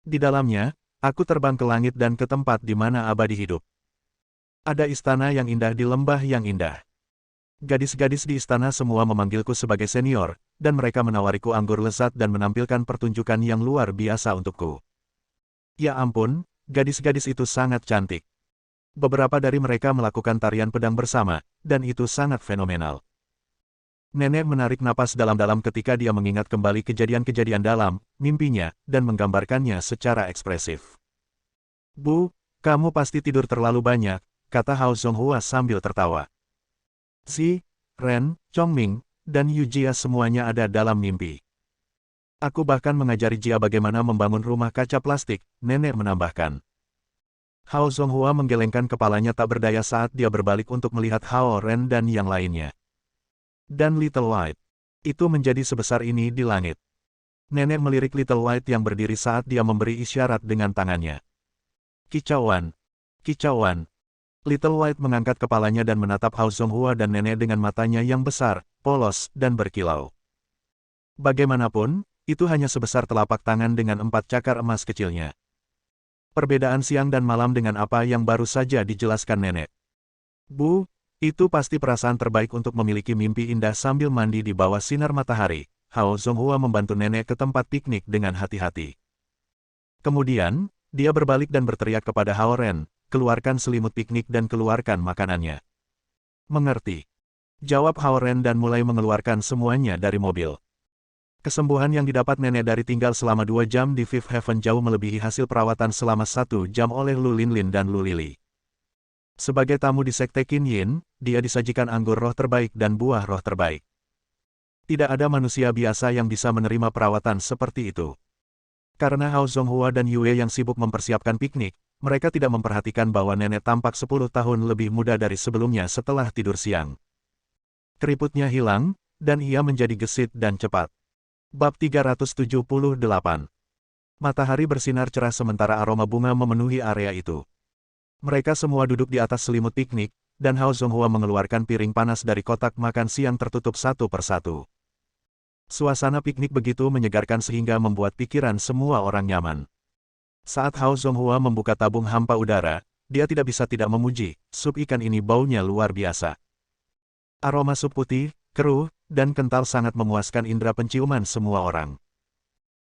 Di dalamnya, aku terbang ke langit dan ke tempat di mana abadi hidup. Ada istana yang indah di lembah yang indah. Gadis-gadis di istana semua memanggilku sebagai senior, dan mereka menawariku anggur lezat dan menampilkan pertunjukan yang luar biasa untukku. Ya ampun, gadis-gadis itu sangat cantik. Beberapa dari mereka melakukan tarian pedang bersama, dan itu sangat fenomenal. Nenek menarik napas dalam-dalam ketika dia mengingat kembali kejadian-kejadian dalam mimpinya, dan menggambarkannya secara ekspresif. Bu, kamu pasti tidur terlalu banyak, kata Hao Zonghua sambil tertawa. Zi, Ren, Chongming, dan Yu Jia semuanya ada dalam mimpi. Aku bahkan mengajari Jia bagaimana membangun rumah kaca plastik, nenek menambahkan. Hao Zonghua menggelengkan kepalanya tak berdaya saat dia berbalik untuk melihat Hao Ren dan yang lainnya. Dan Little White. Itu menjadi sebesar ini di langit. Nenek melirik Little White yang berdiri saat dia memberi isyarat dengan tangannya. Kicauan. Kicauan. Little White mengangkat kepalanya dan menatap Hao Zonghua dan nenek dengan matanya yang besar, polos, dan berkilau. Bagaimanapun, itu hanya sebesar telapak tangan dengan 4 cakar emas kecilnya. Perbedaan siang dan malam dengan apa yang baru saja dijelaskan nenek. Bu, itu pasti perasaan terbaik untuk memiliki mimpi indah sambil mandi di bawah sinar matahari. Hao Zonghua membantu nenek ke tempat piknik dengan hati-hati. Kemudian, dia berbalik dan berteriak kepada Hao Ren, keluarkan selimut piknik dan keluarkan makanannya. Mengerti? Jawab Hao Ren dan mulai mengeluarkan semuanya dari mobil. Kesembuhan yang didapat nenek dari tinggal selama 2 jam di Fifth Heaven jauh melebihi hasil perawatan selama 1 jam oleh Lu Linlin dan Lu Lili. Sebagai tamu di Sekte Qin Yin, dia disajikan anggur roh terbaik dan buah roh terbaik. Tidak ada manusia biasa yang bisa menerima perawatan seperti itu. Karena Hao Zonghua dan Yue yang sibuk mempersiapkan piknik, mereka tidak memperhatikan bahwa nenek tampak 10 tahun lebih muda dari sebelumnya setelah tidur siang. Keriputnya hilang, dan ia menjadi gesit dan cepat. Bab 378. Matahari bersinar cerah sementara aroma bunga memenuhi area itu. Mereka semua duduk di atas selimut piknik, dan Hao Zonghua mengeluarkan piring panas dari kotak makan siang tertutup satu persatu. Suasana piknik begitu menyegarkan sehingga membuat pikiran semua orang nyaman. Saat Hao Zonghua membuka tabung hampa udara, dia tidak bisa tidak memuji, sup ikan ini baunya luar biasa. Aroma sup putih, keruh, dan kental sangat memuaskan indera penciuman semua orang.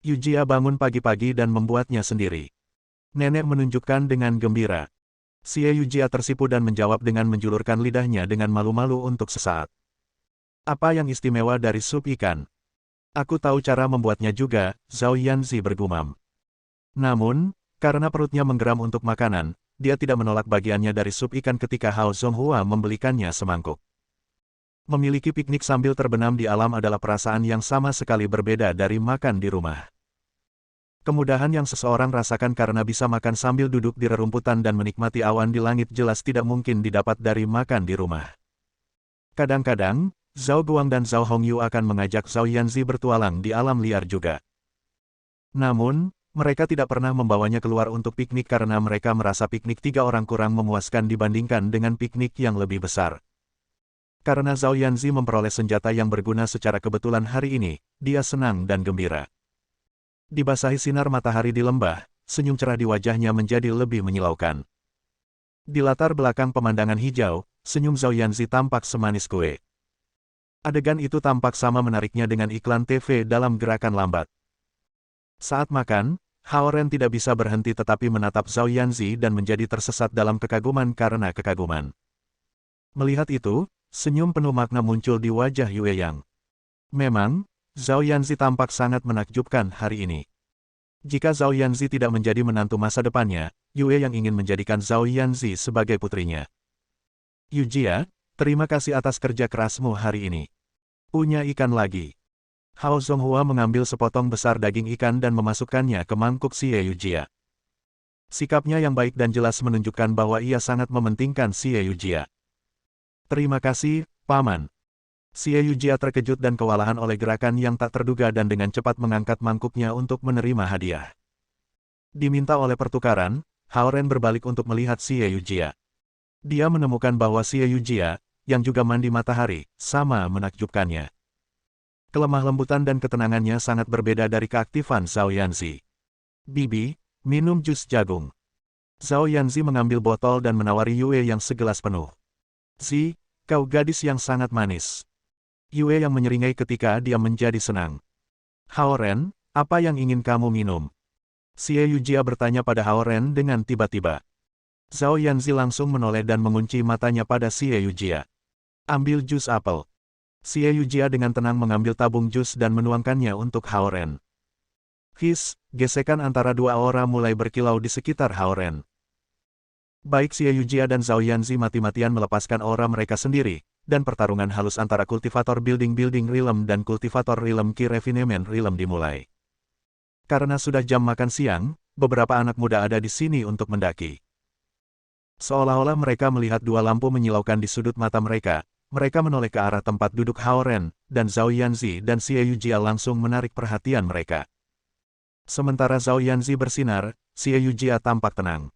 Yujia bangun pagi-pagi dan membuatnya sendiri. Nenek menunjukkan dengan gembira. Xie Yujia tersipu dan menjawab dengan menjulurkan lidahnya dengan malu-malu untuk sesaat. Apa yang istimewa dari sup ikan? Aku tahu cara membuatnya juga, Zhao Yanzi bergumam. Namun, karena perutnya menggeram untuk makanan, dia tidak menolak bagiannya dari sup ikan ketika Hao Zonghua membelikannya semangkuk. Memiliki piknik sambil terbenam di alam adalah perasaan yang sama sekali berbeda dari makan di rumah. Kemudahan yang seseorang rasakan karena bisa makan sambil duduk di rerumputan dan menikmati awan di langit jelas tidak mungkin didapat dari makan di rumah. Kadang-kadang, Zhao Guang dan Zhao Hongyu akan mengajak Zhao Yanzi bertualang di alam liar juga. Namun, mereka tidak pernah membawanya keluar untuk piknik karena mereka merasa piknik 3 orang kurang memuaskan dibandingkan dengan piknik yang lebih besar. Karena Zhao Yanzi memperoleh senjata yang berguna secara kebetulan hari ini, dia senang dan gembira. Dibasahi sinar matahari di lembah, senyum cerah di wajahnya menjadi lebih menyilaukan. Di latar belakang pemandangan hijau, senyum Zhao Yanzi tampak semanis kue. Adegan itu tampak sama menariknya dengan iklan TV dalam gerakan lambat. Saat makan, Hao Ren tidak bisa berhenti tetapi menatap Zhao Yanzi dan menjadi tersesat dalam kekaguman karena kekaguman. Melihat itu, senyum penuh makna muncul di wajah Yue Yang. Memang, Zhao Yanzi tampak sangat menakjubkan hari ini. Jika Zhao Yanzi tidak menjadi menantu masa depannya, Yue Yang ingin menjadikan Zhao Yanzi sebagai putrinya. Yujia, terima kasih atas kerja kerasmu hari ini. Punya ikan lagi. Hao Zonghua mengambil sepotong besar daging ikan dan memasukkannya ke mangkuk Xie Yujia. Sikapnya yang baik dan jelas menunjukkan bahwa ia sangat mementingkan Xie Yujia. Terima kasih, Paman. Xie Yujia terkejut dan kewalahan oleh gerakan yang tak terduga dan dengan cepat mengangkat mangkuknya untuk menerima hadiah. Diminta oleh pertukaran, Hao Ren berbalik untuk melihat Xie Yujia. Dia menemukan bahwa Xie Yujia, yang juga mandi matahari, sama menakjubkannya. Kelemah lembutan dan ketenangannya sangat berbeda dari keaktifan Zhao Yanzi. Bibi, minum jus jagung. Zhao Yanzi mengambil botol dan menawari Yue yang segelas penuh. Zi, kau gadis yang sangat manis. Yue yang menyeringai ketika dia menjadi senang. Hao Ren, apa yang ingin kamu minum? Xie Yujia bertanya pada Hao Ren dengan tiba-tiba. Zhao Yanzi langsung menoleh dan mengunci matanya pada Xie Yujia. Ambil jus apel. Xie Yujia dengan tenang mengambil tabung jus dan menuangkannya untuk Hao Ren. His, gesekan antara dua aura mulai berkilau di sekitar Hao Ren. Baik Xie Yujia dan Zhao Yanzi mati-matian melepaskan aura mereka sendiri, dan pertarungan halus antara kultivator Building Realm dan kultivator Realm Key Refinement Realm dimulai. Karena sudah jam makan siang, beberapa anak muda ada di sini untuk mendaki. Seolah-olah mereka melihat dua lampu menyilaukan di sudut mata mereka, mereka menoleh ke arah tempat duduk Hao Ren, dan Zhao Yanzi dan Xie Yujia langsung menarik perhatian mereka. Sementara Zhao Yanzi bersinar, Xie Yujia tampak tenang.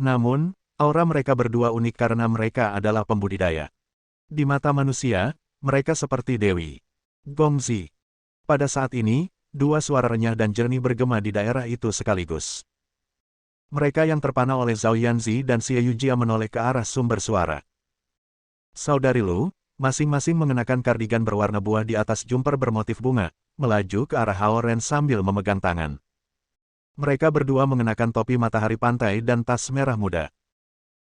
Namun, aura mereka berdua unik karena mereka adalah pembudidaya. Di mata manusia, mereka seperti Dewi Gongzi. Pada saat ini, dua suara renyah dan jernih bergema di daerah itu sekaligus. Mereka yang terpana oleh Zhao Yanzi dan Xie Yujia menoleh ke arah sumber suara. Saudari Lu, masing-masing mengenakan kardigan berwarna buah di atas jumper bermotif bunga, melaju ke arah Hao Ren sambil memegang tangan. Mereka berdua mengenakan topi matahari pantai dan tas merah muda.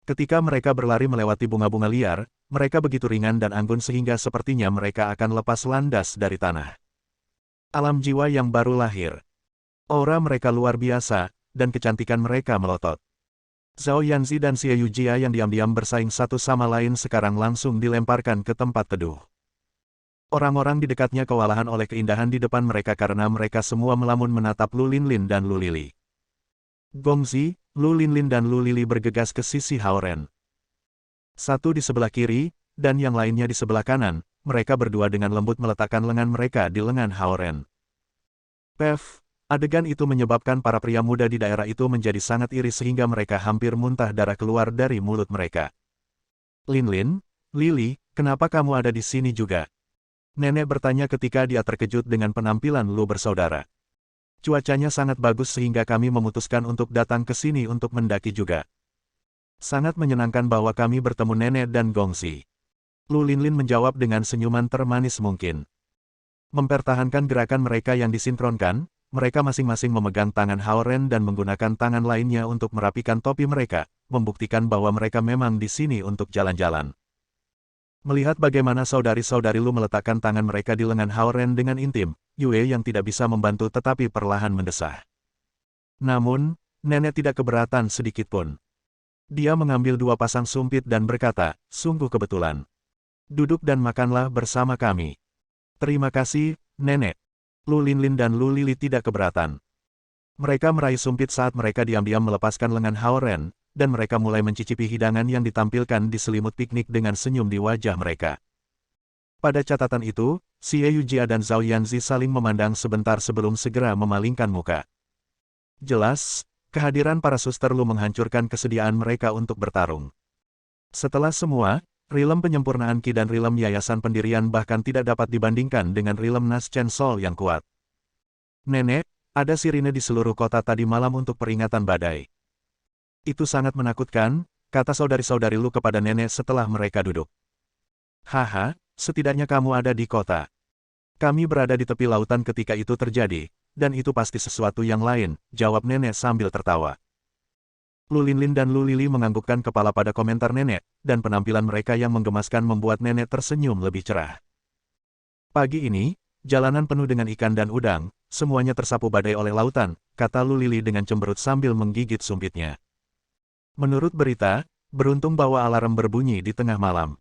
Ketika mereka berlari melewati bunga-bunga liar, mereka begitu ringan dan anggun sehingga sepertinya mereka akan lepas landas dari tanah. Alam jiwa yang baru lahir. Aura mereka luar biasa, dan kecantikan mereka melotot. Zhao Yanzi dan Xie Yujia yang diam-diam bersaing satu sama lain sekarang langsung dilemparkan ke tempat teduh. Orang-orang di dekatnya kewalahan oleh keindahan di depan mereka karena mereka semua melamun menatap Lu Linlin dan Lu Lili. Gongzi, Lu Linlin dan Lu Lili bergegas ke sisi Hao Ren. Satu di sebelah kiri, dan yang lainnya di sebelah kanan, mereka berdua dengan lembut meletakkan lengan mereka di lengan Hao Ren. Pef, adegan itu menyebabkan para pria muda di daerah itu menjadi sangat iri sehingga mereka hampir muntah darah keluar dari mulut mereka. Linlin, Lili, kenapa kamu ada di sini juga? Nenek bertanya ketika dia terkejut dengan penampilan Lu bersaudara. Cuacanya sangat bagus sehingga kami memutuskan untuk datang ke sini untuk mendaki juga. Sangat menyenangkan bahwa kami bertemu nenek dan Gongzi. Lu Linlin menjawab dengan senyuman termanis mungkin. Mempertahankan gerakan mereka yang disinkronkan, mereka masing-masing memegang tangan Hao Ren dan menggunakan tangan lainnya untuk merapikan topi mereka, membuktikan bahwa mereka memang di sini untuk jalan-jalan. Melihat bagaimana saudari-saudari Lu meletakkan tangan mereka di lengan Hao Ren dengan intim, Yue yang tidak bisa membantu tetapi perlahan mendesah. Namun, nenek tidak keberatan sedikitpun. Dia mengambil dua pasang sumpit dan berkata, sungguh kebetulan. Duduk dan makanlah bersama kami. Terima kasih, nenek. Lu Linlin dan Lu Lili tidak keberatan. Mereka meraih sumpit saat mereka diam-diam melepaskan lengan Hao Ren, dan mereka mulai mencicipi hidangan yang ditampilkan di selimut piknik dengan senyum di wajah mereka. Pada catatan itu, Xie Yujia dan Zhao Yanzi saling memandang sebentar sebelum segera memalingkan muka. Jelas, kehadiran para suster Lu menghancurkan kesediaan mereka untuk bertarung. Setelah semua, rilem penyempurnaan Qi dan rilem yayasan pendirian bahkan tidak dapat dibandingkan dengan rilem Nas Chen Sol yang kuat. Nenek, ada sirine di seluruh kota tadi malam untuk peringatan badai. Itu sangat menakutkan, kata saudari-saudari Lu kepada nenek setelah mereka duduk. Haha, setidaknya kamu ada di kota. Kami berada di tepi lautan ketika itu terjadi, dan itu pasti sesuatu yang lain, jawab nenek sambil tertawa. Lu Linlin dan Lu Lili menganggukkan kepala pada komentar nenek, dan penampilan mereka yang menggemaskan membuat nenek tersenyum lebih cerah. Pagi ini, jalanan penuh dengan ikan dan udang, semuanya tersapu badai oleh lautan, kata Lu Lili dengan cemberut sambil menggigit sumpitnya. Menurut berita, beruntung bahwa alarm berbunyi di tengah malam.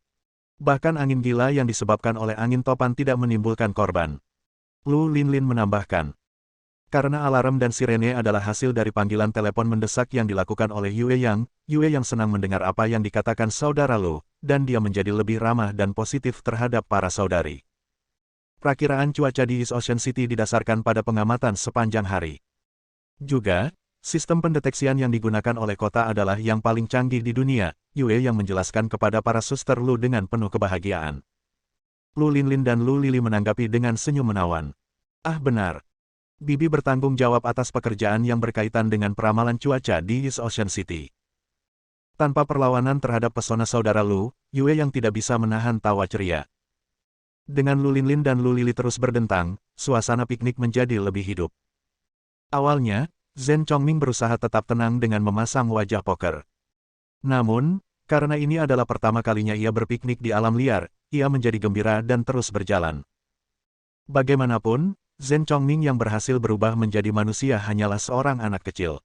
Bahkan angin gila yang disebabkan oleh angin topan tidak menimbulkan korban. Lu Linlin menambahkan. Karena alarm dan sirene adalah hasil dari panggilan telepon mendesak yang dilakukan oleh Yue Yang senang mendengar apa yang dikatakan saudara Lu, dan dia menjadi lebih ramah dan positif terhadap para saudari. Perakiraan cuaca di East Ocean City didasarkan pada pengamatan sepanjang hari. Juga, sistem pendeteksian yang digunakan oleh kota adalah yang paling canggih di dunia, Yue yang menjelaskan kepada para suster Lu dengan penuh kebahagiaan. Lu Linlin dan Lu Lili menanggapi dengan senyum menawan. Ah benar. Bibi bertanggung jawab atas pekerjaan yang berkaitan dengan peramalan cuaca di East Ocean City. Tanpa perlawanan terhadap pesona saudara Lu, Yue yang tidak bisa menahan tawa ceria. Dengan Lu Linlin dan Lu Lili terus berdentang, suasana piknik menjadi lebih hidup. Awalnya, Zhen Chongming berusaha tetap tenang dengan memasang wajah poker. Namun, karena ini adalah pertama kalinya ia berpiknik di alam liar, ia menjadi gembira dan terus berjalan. Bagaimanapun, Zhen Chongming yang berhasil berubah menjadi manusia hanyalah seorang anak kecil.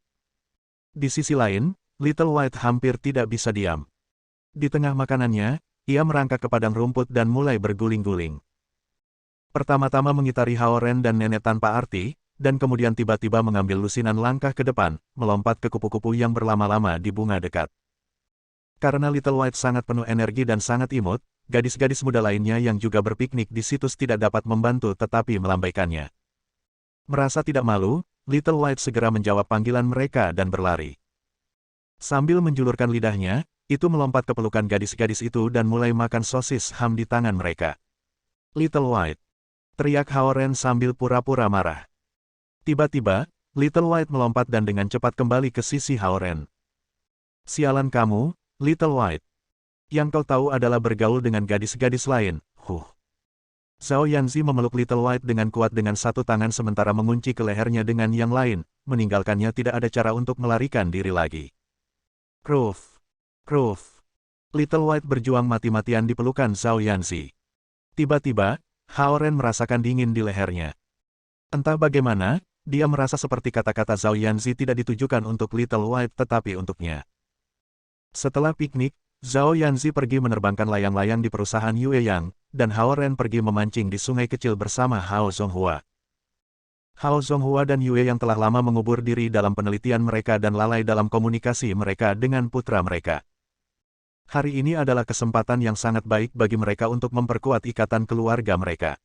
Di sisi lain, Little White hampir tidak bisa diam. Di tengah makanannya, ia merangkak ke padang rumput dan mulai berguling-guling. Pertama-tama mengitari Hao Ren dan nenek tanpa arti, dan kemudian tiba-tiba mengambil lusinan langkah ke depan, melompat ke kupu-kupu yang berlama-lama di bunga dekat. Karena Little White sangat penuh energi dan sangat imut, gadis-gadis muda lainnya yang juga berpiknik di situs tidak dapat membantu tetapi melambaikannya. Merasa tidak malu, Little White segera menjawab panggilan mereka dan berlari. Sambil menjulurkan lidahnya, itu melompat ke pelukan gadis-gadis itu dan mulai makan sosis ham di tangan mereka. Little White, teriak Hao Ren sambil pura-pura marah. Tiba-tiba, Little White melompat dan dengan cepat kembali ke sisi Hao Ren. Sialan kamu, Little White. Yang kau tahu adalah bergaul dengan gadis-gadis lain, Zhao Yanzi memeluk Little White dengan kuat dengan satu tangan sementara mengunci ke lehernya dengan yang lain, meninggalkannya tidak ada cara untuk melarikan diri lagi. Kruf. Roof. Little White berjuang mati-matian di pelukan Zhao Yanzi. Tiba-tiba, Hao Ren merasakan dingin di lehernya. Entah bagaimana, dia merasa seperti kata-kata Zhao Yanzi tidak ditujukan untuk Little White tetapi untuknya. Setelah piknik, Zhao Yanzi pergi menerbangkan layang-layang di perusahaan Yue Yang, dan Hao Ren pergi memancing di sungai kecil bersama Hao Zonghua. Hao Zonghua dan Yue Yang telah lama mengubur diri dalam penelitian mereka dan lalai dalam komunikasi mereka dengan putra mereka. Hari ini adalah kesempatan yang sangat baik bagi mereka untuk memperkuat ikatan keluarga mereka.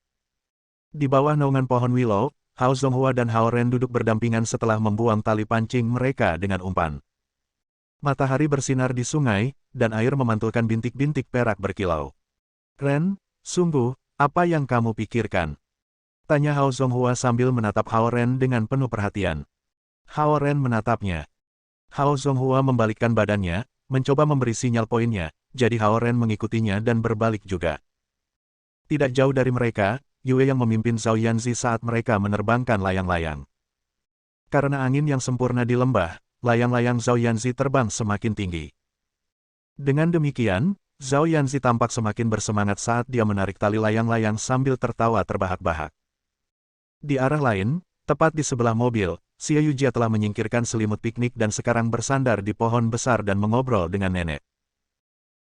Di bawah naungan pohon willow, Hao Zonghua dan Hao Ren duduk berdampingan setelah membuang tali pancing mereka dengan umpan. Matahari bersinar di sungai, dan air memantulkan bintik-bintik perak berkilau. "Ren, sungguh, apa yang kamu pikirkan?" tanya Hao Zonghua sambil menatap Hao Ren dengan penuh perhatian. Hao Ren menatapnya. Hao Zonghua membalikkan badannya, mencoba memberi sinyal poinnya, jadi Hao Ren mengikutinya dan berbalik juga. Tidak jauh dari mereka, Yue yang memimpin Zhao Yanzi saat mereka menerbangkan layang-layang. Karena angin yang sempurna di lembah, layang-layang Zhao Yanzi terbang semakin tinggi. Dengan demikian, Zhao Yanzi tampak semakin bersemangat saat dia menarik tali layang-layang sambil tertawa terbahak-bahak. Di arah lain, tepat di sebelah mobil, Xie Yujia telah menyingkirkan selimut piknik dan sekarang bersandar di pohon besar dan mengobrol dengan nenek.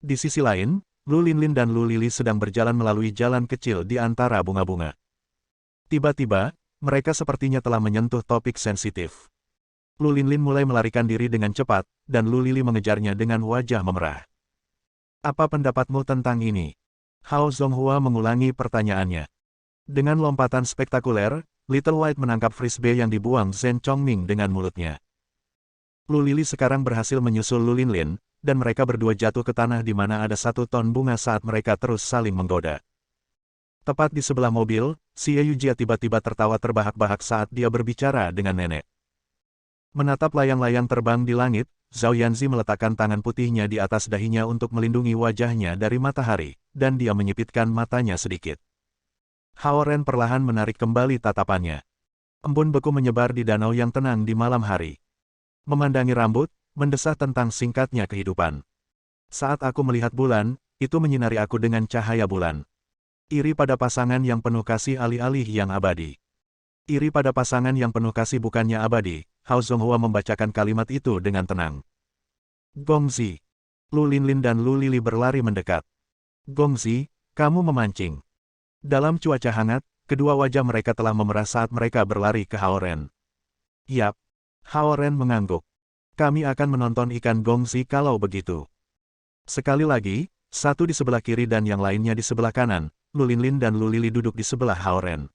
Di sisi lain, Lu Linlin dan Lu Lili sedang berjalan melalui jalan kecil di antara bunga-bunga. Tiba-tiba, mereka sepertinya telah menyentuh topik sensitif. Lu Linlin mulai melarikan diri dengan cepat, dan Lu Lili mengejarnya dengan wajah memerah. "Apa pendapatmu tentang ini?" Hao Zonghua mengulangi pertanyaannya. Dengan lompatan spektakuler, Little White menangkap frisbee yang dibuang Zhen Chongming dengan mulutnya. Lu Lili sekarang berhasil menyusul Lu Linlin, dan mereka berdua jatuh ke tanah di mana ada 1 ton bunga saat mereka terus saling menggoda. Tepat di sebelah mobil, Xie Yujia tiba-tiba tertawa terbahak-bahak saat dia berbicara dengan nenek. Menatap layang-layang terbang di langit, Zhao Yanzi meletakkan tangan putihnya di atas dahinya untuk melindungi wajahnya dari matahari, dan dia menyipitkan matanya sedikit. Hao Ren perlahan menarik kembali tatapannya. Embun beku menyebar di danau yang tenang di malam hari. Memandangi rambut, mendesah tentang singkatnya kehidupan. "Saat aku melihat bulan, itu menyinari aku dengan cahaya bulan. Iri pada pasangan yang penuh kasih alih-alih yang abadi." Iri pada pasangan yang penuh kasih bukannya abadi, Hao Zonghua membacakan kalimat itu dengan tenang. "Gongzi." Lu Linlin dan Lu Lili berlari mendekat. "Gongzi, kamu memancing." Dalam cuaca hangat, kedua wajah mereka telah memerah saat mereka berlari ke Hao Ren. "Yap." Hao Ren mengangguk. "Kami akan menonton ikan gongzi kalau begitu." Sekali lagi, satu di sebelah kiri dan yang lainnya di sebelah kanan, Lu Linlin dan Lu Lili duduk di sebelah Hao Ren.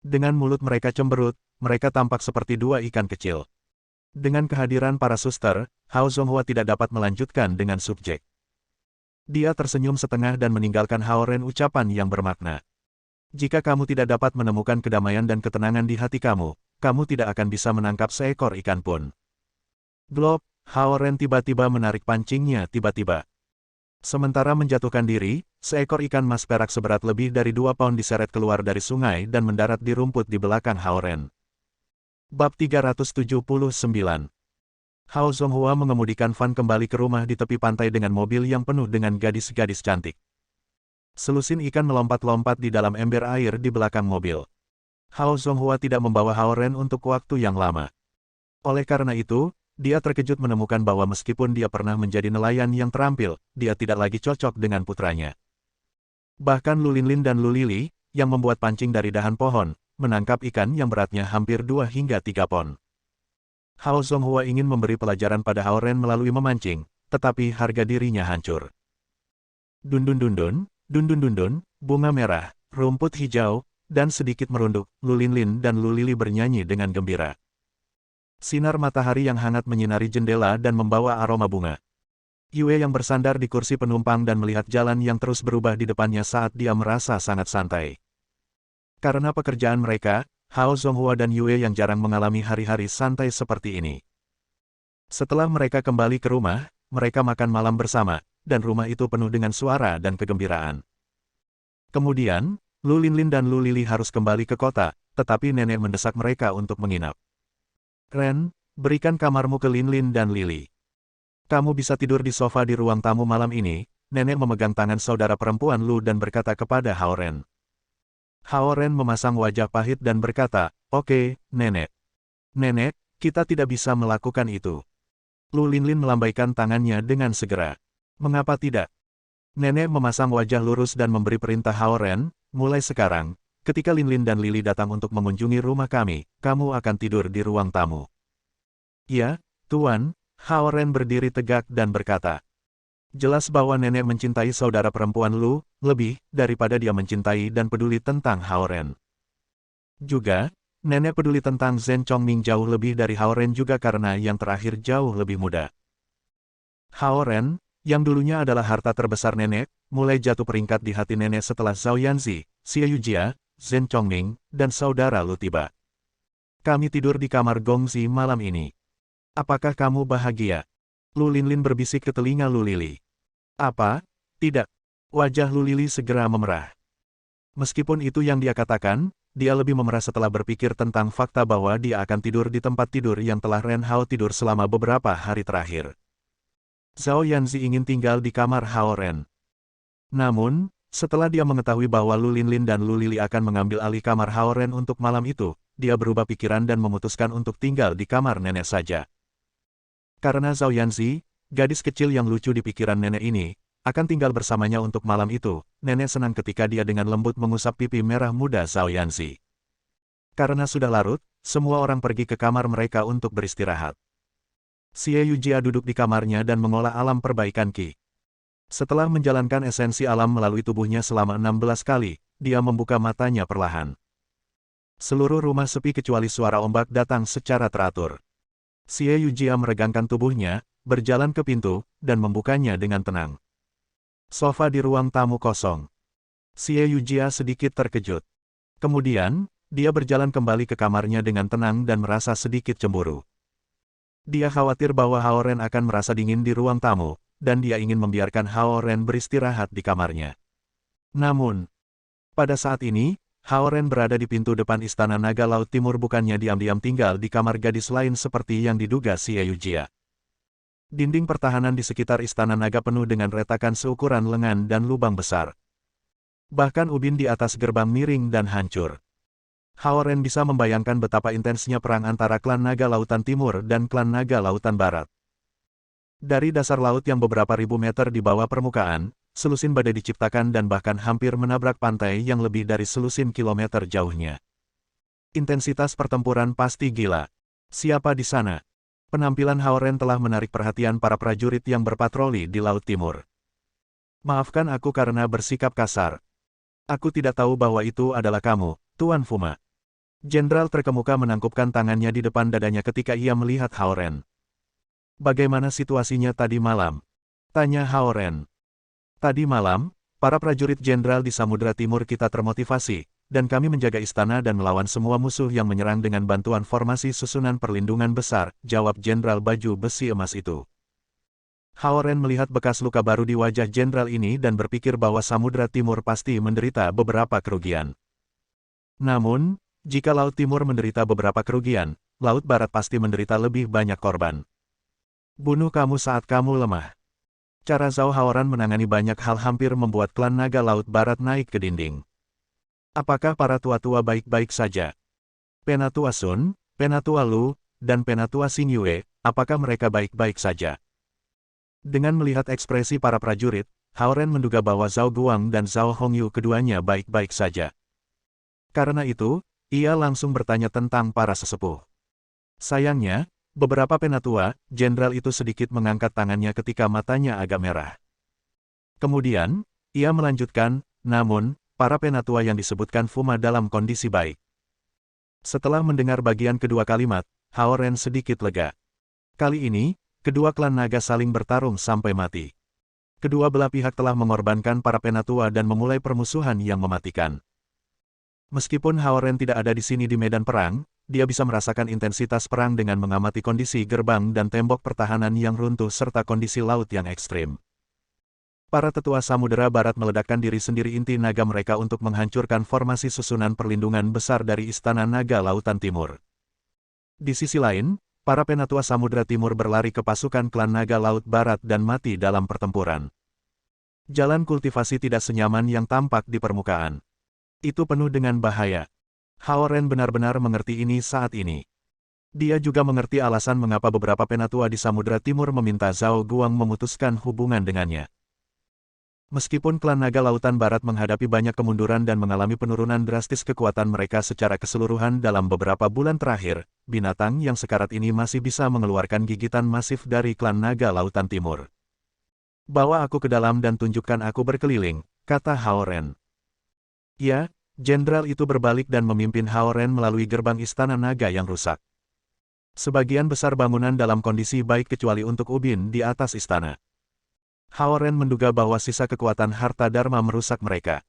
Dengan mulut mereka cemberut, mereka tampak seperti 2 ikan kecil. Dengan kehadiran para suster, Hao Zonghua tidak dapat melanjutkan dengan subjek. Dia tersenyum setengah dan meninggalkan Hao Ren ucapan yang bermakna. "Jika kamu tidak dapat menemukan kedamaian dan ketenangan di hati kamu, kamu tidak akan bisa menangkap seekor ikan pun." Glop, Hao Ren tiba-tiba menarik pancingnya tiba-tiba. Sementara menjatuhkan diri, seekor ikan mas perak seberat lebih dari 2 pound diseret keluar dari sungai dan mendarat di rumput di belakang Hao Ren. Bab 379. Hao Zonghua mengemudikan van kembali ke rumah di tepi pantai dengan mobil yang penuh dengan gadis-gadis cantik. Selusin ikan melompat-lompat di dalam ember air di belakang mobil. Hao Zonghua tidak membawa Hao Ren untuk waktu yang lama. Oleh karena itu, dia terkejut menemukan bahwa meskipun dia pernah menjadi nelayan yang terampil, dia tidak lagi cocok dengan putranya. Bahkan Lu Linlin dan Lu Lili, yang membuat pancing dari dahan pohon, menangkap ikan yang beratnya hampir 2 hingga 3 pon. Hao Zonghua ingin memberi pelajaran pada Hao Ren melalui memancing, tetapi harga dirinya hancur. Dun-dun-dun-dun, dun-dun-dun-dun, bunga merah, rumput hijau, dan sedikit merunduk, Lu Linlin dan Lu Lili bernyanyi dengan gembira. Sinar matahari yang hangat menyinari jendela dan membawa aroma bunga. Yue yang bersandar di kursi penumpang dan melihat jalan yang terus berubah di depannya saat dia merasa sangat santai. Karena pekerjaan mereka, Hao Zonghua dan Yue yang jarang mengalami hari-hari santai seperti ini. Setelah mereka kembali ke rumah, mereka makan malam bersama, dan rumah itu penuh dengan suara dan kegembiraan. Kemudian, Lu Linlin dan Lu Lili harus kembali ke kota, tetapi nenek mendesak mereka untuk menginap. "Ren, berikan kamarmu ke Linlin dan Lili." Kamu bisa tidur di sofa di ruang tamu malam ini, nenek memegang tangan saudara perempuan Lu dan berkata kepada Hao Ren. Hao Ren memasang wajah pahit dan berkata, "Oke, nenek. Nenek, kita tidak bisa melakukan itu." Lu Linlin melambaikan tangannya dengan segera. "Mengapa tidak?" Nenek memasang wajah lurus dan memberi perintah Hao Ren, "Mulai sekarang, ketika Linlin dan Lily datang untuk mengunjungi rumah kami, kamu akan tidur di ruang tamu." "Ya, Tuan." Hao Ren berdiri tegak dan berkata. Jelas bahwa nenek mencintai saudara perempuan Lu, lebih daripada dia mencintai dan peduli tentang Hao Ren. Juga, nenek peduli tentang Zhen Chongming jauh lebih dari Hao Ren juga karena yang terakhir jauh lebih muda. Hao Ren, yang dulunya adalah harta terbesar nenek, mulai jatuh peringkat di hati nenek setelah Zhao Yanzi, Xie Yujia, Zhen Chongming, dan saudara Lu tiba. Kami tidur di kamar Gongzi malam ini. Apakah kamu bahagia? Lu Linlin berbisik ke telinga Lu Lili. Apa? Tidak. Wajah Lu Lili segera memerah. Meskipun itu yang dia katakan, dia lebih memerah setelah berpikir tentang fakta bahwa dia akan tidur di tempat tidur yang telah Ren Hao tidur selama beberapa hari terakhir. Zhao Yanzi ingin tinggal di kamar Hao Ren. Namun, setelah dia mengetahui bahwa Lu Linlin dan Lu Lili akan mengambil alih kamar Hao Ren untuk malam itu, dia berubah pikiran dan memutuskan untuk tinggal di kamar nenek saja. Karena Zhao Yanzi, gadis kecil yang lucu di pikiran nenek ini, akan tinggal bersamanya untuk malam itu, nenek senang ketika dia dengan lembut mengusap pipi merah muda Zhao Yanzi. Karena sudah larut, semua orang pergi ke kamar mereka untuk beristirahat. Xie Yujia duduk di kamarnya dan mengolah alam perbaikan Qi. Setelah menjalankan esensi alam melalui tubuhnya selama 16 kali, dia membuka matanya perlahan. Seluruh rumah sepi kecuali suara ombak datang secara teratur. Xie Yujia meregangkan tubuhnya, berjalan ke pintu, dan membukanya dengan tenang. Sofa di ruang tamu kosong. Xie Yujia sedikit terkejut. Kemudian, dia berjalan kembali ke kamarnya dengan tenang dan merasa sedikit cemburu. Dia khawatir bahwa Hao Ren akan merasa dingin di ruang tamu, dan dia ingin membiarkan Hao Ren beristirahat di kamarnya. Namun, pada saat ini, Hao Ren berada di pintu depan Istana Naga Laut Timur bukannya diam-diam tinggal di kamar gadis lain seperti yang diduga Xie Yujia. Dinding pertahanan di sekitar Istana Naga penuh dengan retakan seukuran lengan dan lubang besar. Bahkan ubin di atas gerbang miring dan hancur. Hao Ren bisa membayangkan betapa intensnya perang antara klan Naga Lautan Timur dan klan Naga Lautan Barat. Dari dasar laut yang beberapa ribu meter di bawah permukaan, selusin badai diciptakan dan bahkan hampir menabrak pantai yang lebih dari selusin kilometer jauhnya. Intensitas pertempuran pasti gila. Siapa di sana? Penampilan Hao Ren telah menarik perhatian para prajurit yang berpatroli di Laut Timur. Maafkan aku karena bersikap kasar. Aku tidak tahu bahwa itu adalah kamu, Tuan Fuma. Jenderal terkemuka menangkupkan tangannya di depan dadanya ketika ia melihat Hao Ren. Bagaimana situasinya tadi malam? Tanya Hao Ren. Tadi malam, para prajurit jenderal di Samudra Timur kita termotivasi, dan kami menjaga istana dan melawan semua musuh yang menyerang dengan bantuan formasi susunan perlindungan besar, jawab jenderal baju besi emas itu. Hao Ren melihat bekas luka baru di wajah jenderal ini dan berpikir bahwa Samudra Timur pasti menderita beberapa kerugian. Namun, jika Laut Timur menderita beberapa kerugian, Laut Barat pasti menderita lebih banyak korban. Bunuh kamu saat kamu lemah. Cara Zhao Haoran menangani banyak hal hampir membuat klan Naga Laut Barat naik ke dinding. Apakah para tua-tua baik-baik saja? Penatua Sun, Penatua Lu, dan Penatua Xing Yue, apakah mereka baik-baik saja? Dengan melihat ekspresi para prajurit, Hao Ren menduga bahwa Zhao Guang dan Zhao Hongyu keduanya baik-baik saja. Karena itu, ia langsung bertanya tentang para sesepuh. Sayangnya, beberapa penatua, jenderal itu sedikit mengangkat tangannya ketika matanya agak merah. Kemudian, ia melanjutkan, namun, para penatua yang disebutkan Fuma dalam kondisi baik. Setelah mendengar bagian kedua kalimat, Hao Ren sedikit lega. Kali ini, kedua klan naga saling bertarung sampai mati. Kedua belah pihak telah mengorbankan para penatua dan memulai permusuhan yang mematikan. Meskipun Hao Ren tidak ada di sini di medan perang, dia bisa merasakan intensitas perang dengan mengamati kondisi gerbang dan tembok pertahanan yang runtuh serta kondisi laut yang ekstrim. Para tetua Samudera Barat meledakkan diri sendiri inti naga mereka untuk menghancurkan formasi susunan perlindungan besar dari Istana Naga Lautan Timur. Di sisi lain, para penatua Samudra Timur berlari ke pasukan klan Naga Laut Barat dan mati dalam pertempuran. Jalan kultivasi tidak senyaman yang tampak di permukaan. Itu penuh dengan bahaya. Hao Ren benar-benar mengerti ini saat ini. Dia juga mengerti alasan mengapa beberapa penatua di Samudra Timur meminta Zhao Guang memutuskan hubungan dengannya. Meskipun klan Naga Lautan Barat menghadapi banyak kemunduran dan mengalami penurunan drastis kekuatan mereka secara keseluruhan dalam beberapa bulan terakhir, binatang yang sekarat ini masih bisa mengeluarkan gigitan masif dari klan Naga Lautan Timur. Bawa aku ke dalam dan tunjukkan aku berkeliling, kata Hao Ren. Ya, jenderal itu berbalik dan memimpin Hao Ren melalui gerbang istana naga yang rusak. Sebagian besar bangunan dalam kondisi baik kecuali untuk ubin di atas istana. Hao Ren menduga bahwa sisa kekuatan harta Dharma merusak mereka.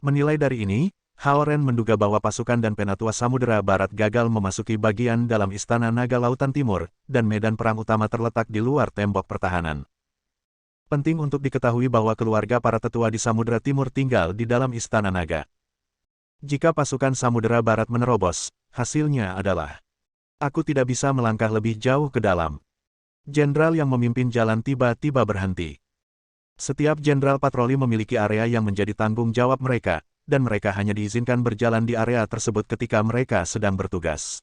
Menilai dari ini, Hao Ren menduga bahwa pasukan dan penatua Samudera Barat gagal memasuki bagian dalam istana Naga Lautan Timur, dan medan perang utama terletak di luar tembok pertahanan. Penting untuk diketahui bahwa keluarga para tetua di Samudera Timur tinggal di dalam istana naga. Jika pasukan Samudera Barat menerobos, hasilnya adalah aku tidak bisa melangkah lebih jauh ke dalam. Jenderal yang memimpin jalan tiba-tiba berhenti. Setiap jenderal patroli memiliki area yang menjadi tanggung jawab mereka, dan mereka hanya diizinkan berjalan di area tersebut ketika mereka sedang bertugas.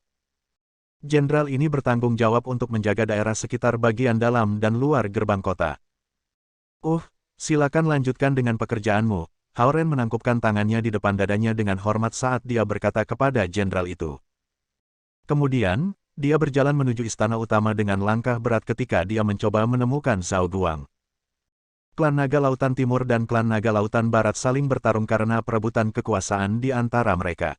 Jenderal ini bertanggung jawab untuk menjaga daerah sekitar bagian dalam dan luar gerbang kota. Silakan lanjutkan dengan pekerjaanmu. Hao Ren menangkupkan tangannya di depan dadanya dengan hormat saat dia berkata kepada jenderal itu. Kemudian, dia berjalan menuju istana utama dengan langkah berat ketika dia mencoba menemukan Zhao Guang. Klan Naga Lautan Timur dan klan Naga Lautan Barat saling bertarung karena perebutan kekuasaan di antara mereka.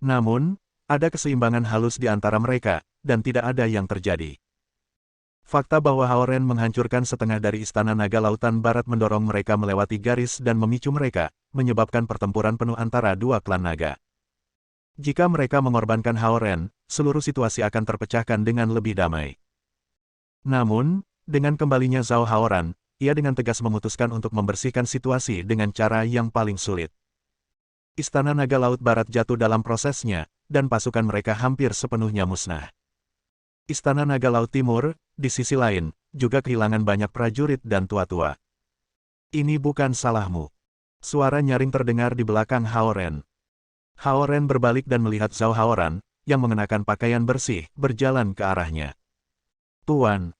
Namun, ada keseimbangan halus di antara mereka, dan tidak ada yang terjadi. Fakta bahwa Hao Ren menghancurkan setengah dari istana Naga Lautan Barat mendorong mereka melewati garis dan memicu mereka, menyebabkan pertempuran penuh antara dua klan naga. Jika mereka mengorbankan Hao Ren, seluruh situasi akan terpecahkan dengan lebih damai. Namun, dengan kembalinya Zhao Haoran, ia dengan tegas memutuskan untuk membersihkan situasi dengan cara yang paling sulit. Istana Naga Laut Barat jatuh dalam prosesnya, dan pasukan mereka hampir sepenuhnya musnah. Istana Naga Laut Timur, di sisi lain, juga kehilangan banyak prajurit dan tua-tua. Ini bukan salahmu. Suara nyaring terdengar di belakang Hao Ren. Hao Ren berbalik dan melihat Zhao Haoran, yang mengenakan pakaian bersih, berjalan ke arahnya. Tuan.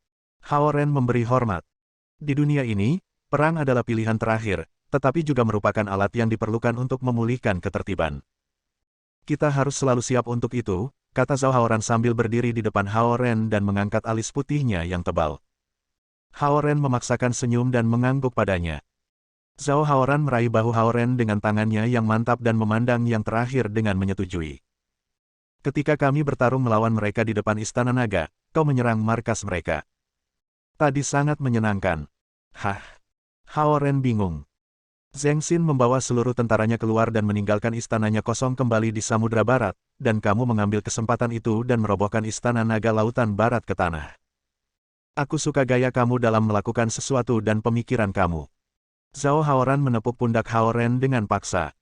Hao Ren memberi hormat. Di dunia ini, perang adalah pilihan terakhir, tetapi juga merupakan alat yang diperlukan untuk memulihkan ketertiban. Kita harus selalu siap untuk itu, kata Zhao Haoran sambil berdiri di depan Hao Ren dan mengangkat alis putihnya yang tebal. Hao Ren memaksakan senyum dan mengangguk padanya. Zhao Haoran meraih bahu Hao Ren dengan tangannya yang mantap dan memandang yang terakhir dengan menyetujui. Ketika kami bertarung melawan mereka di depan Istana Naga, kau menyerang markas mereka. Tadi sangat menyenangkan. Hao Ren bingung. Zheng Xin membawa seluruh tentaranya keluar dan meninggalkan istananya kosong kembali di Samudra Barat, dan kamu mengambil kesempatan itu dan merobohkan Istana Naga Lautan Barat ke tanah. Aku suka gaya kamu dalam melakukan sesuatu dan pemikiran kamu. Zhao Haoran menepuk pundak Hao Ren dengan paksa.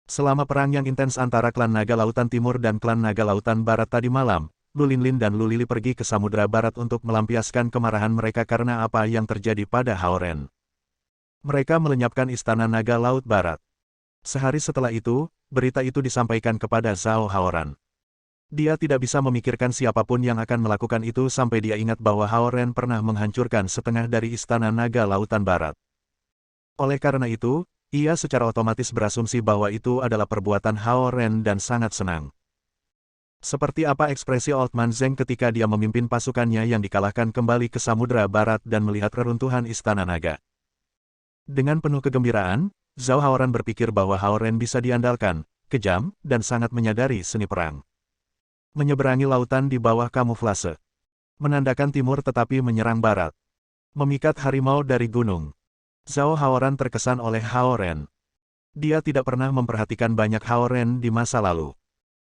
Selama perang yang intens antara klan Naga Lautan Timur dan klan Naga Lautan Barat tadi malam, Lu Linlin dan Lu Lili pergi ke Samudra Barat untuk melampiaskan kemarahan mereka karena apa yang terjadi pada Hao Ren. Mereka melenyapkan istana Naga Laut Barat. Sehari setelah itu, berita itu disampaikan kepada Zhao Haoran. Dia tidak bisa memikirkan siapapun yang akan melakukan itu sampai dia ingat bahwa Hao Ren pernah menghancurkan setengah dari istana Naga Lautan Barat. Oleh karena itu, ia secara otomatis berasumsi bahwa itu adalah perbuatan Hao Ren dan sangat senang. Seperti apa ekspresi Old Man Zheng ketika dia memimpin pasukannya yang dikalahkan kembali ke Samudra Barat dan melihat reruntuhan Istana Naga. Dengan penuh kegembiraan, Zhao Haoran berpikir bahwa Hao Ren bisa diandalkan, kejam, dan sangat menyadari seni perang. Menyeberangi lautan di bawah kamuflase. Menandakan timur tetapi menyerang barat. Memikat harimau dari gunung. Zhao Haoran terkesan oleh Hao Ren. Dia tidak pernah memperhatikan banyak Hao Ren di masa lalu.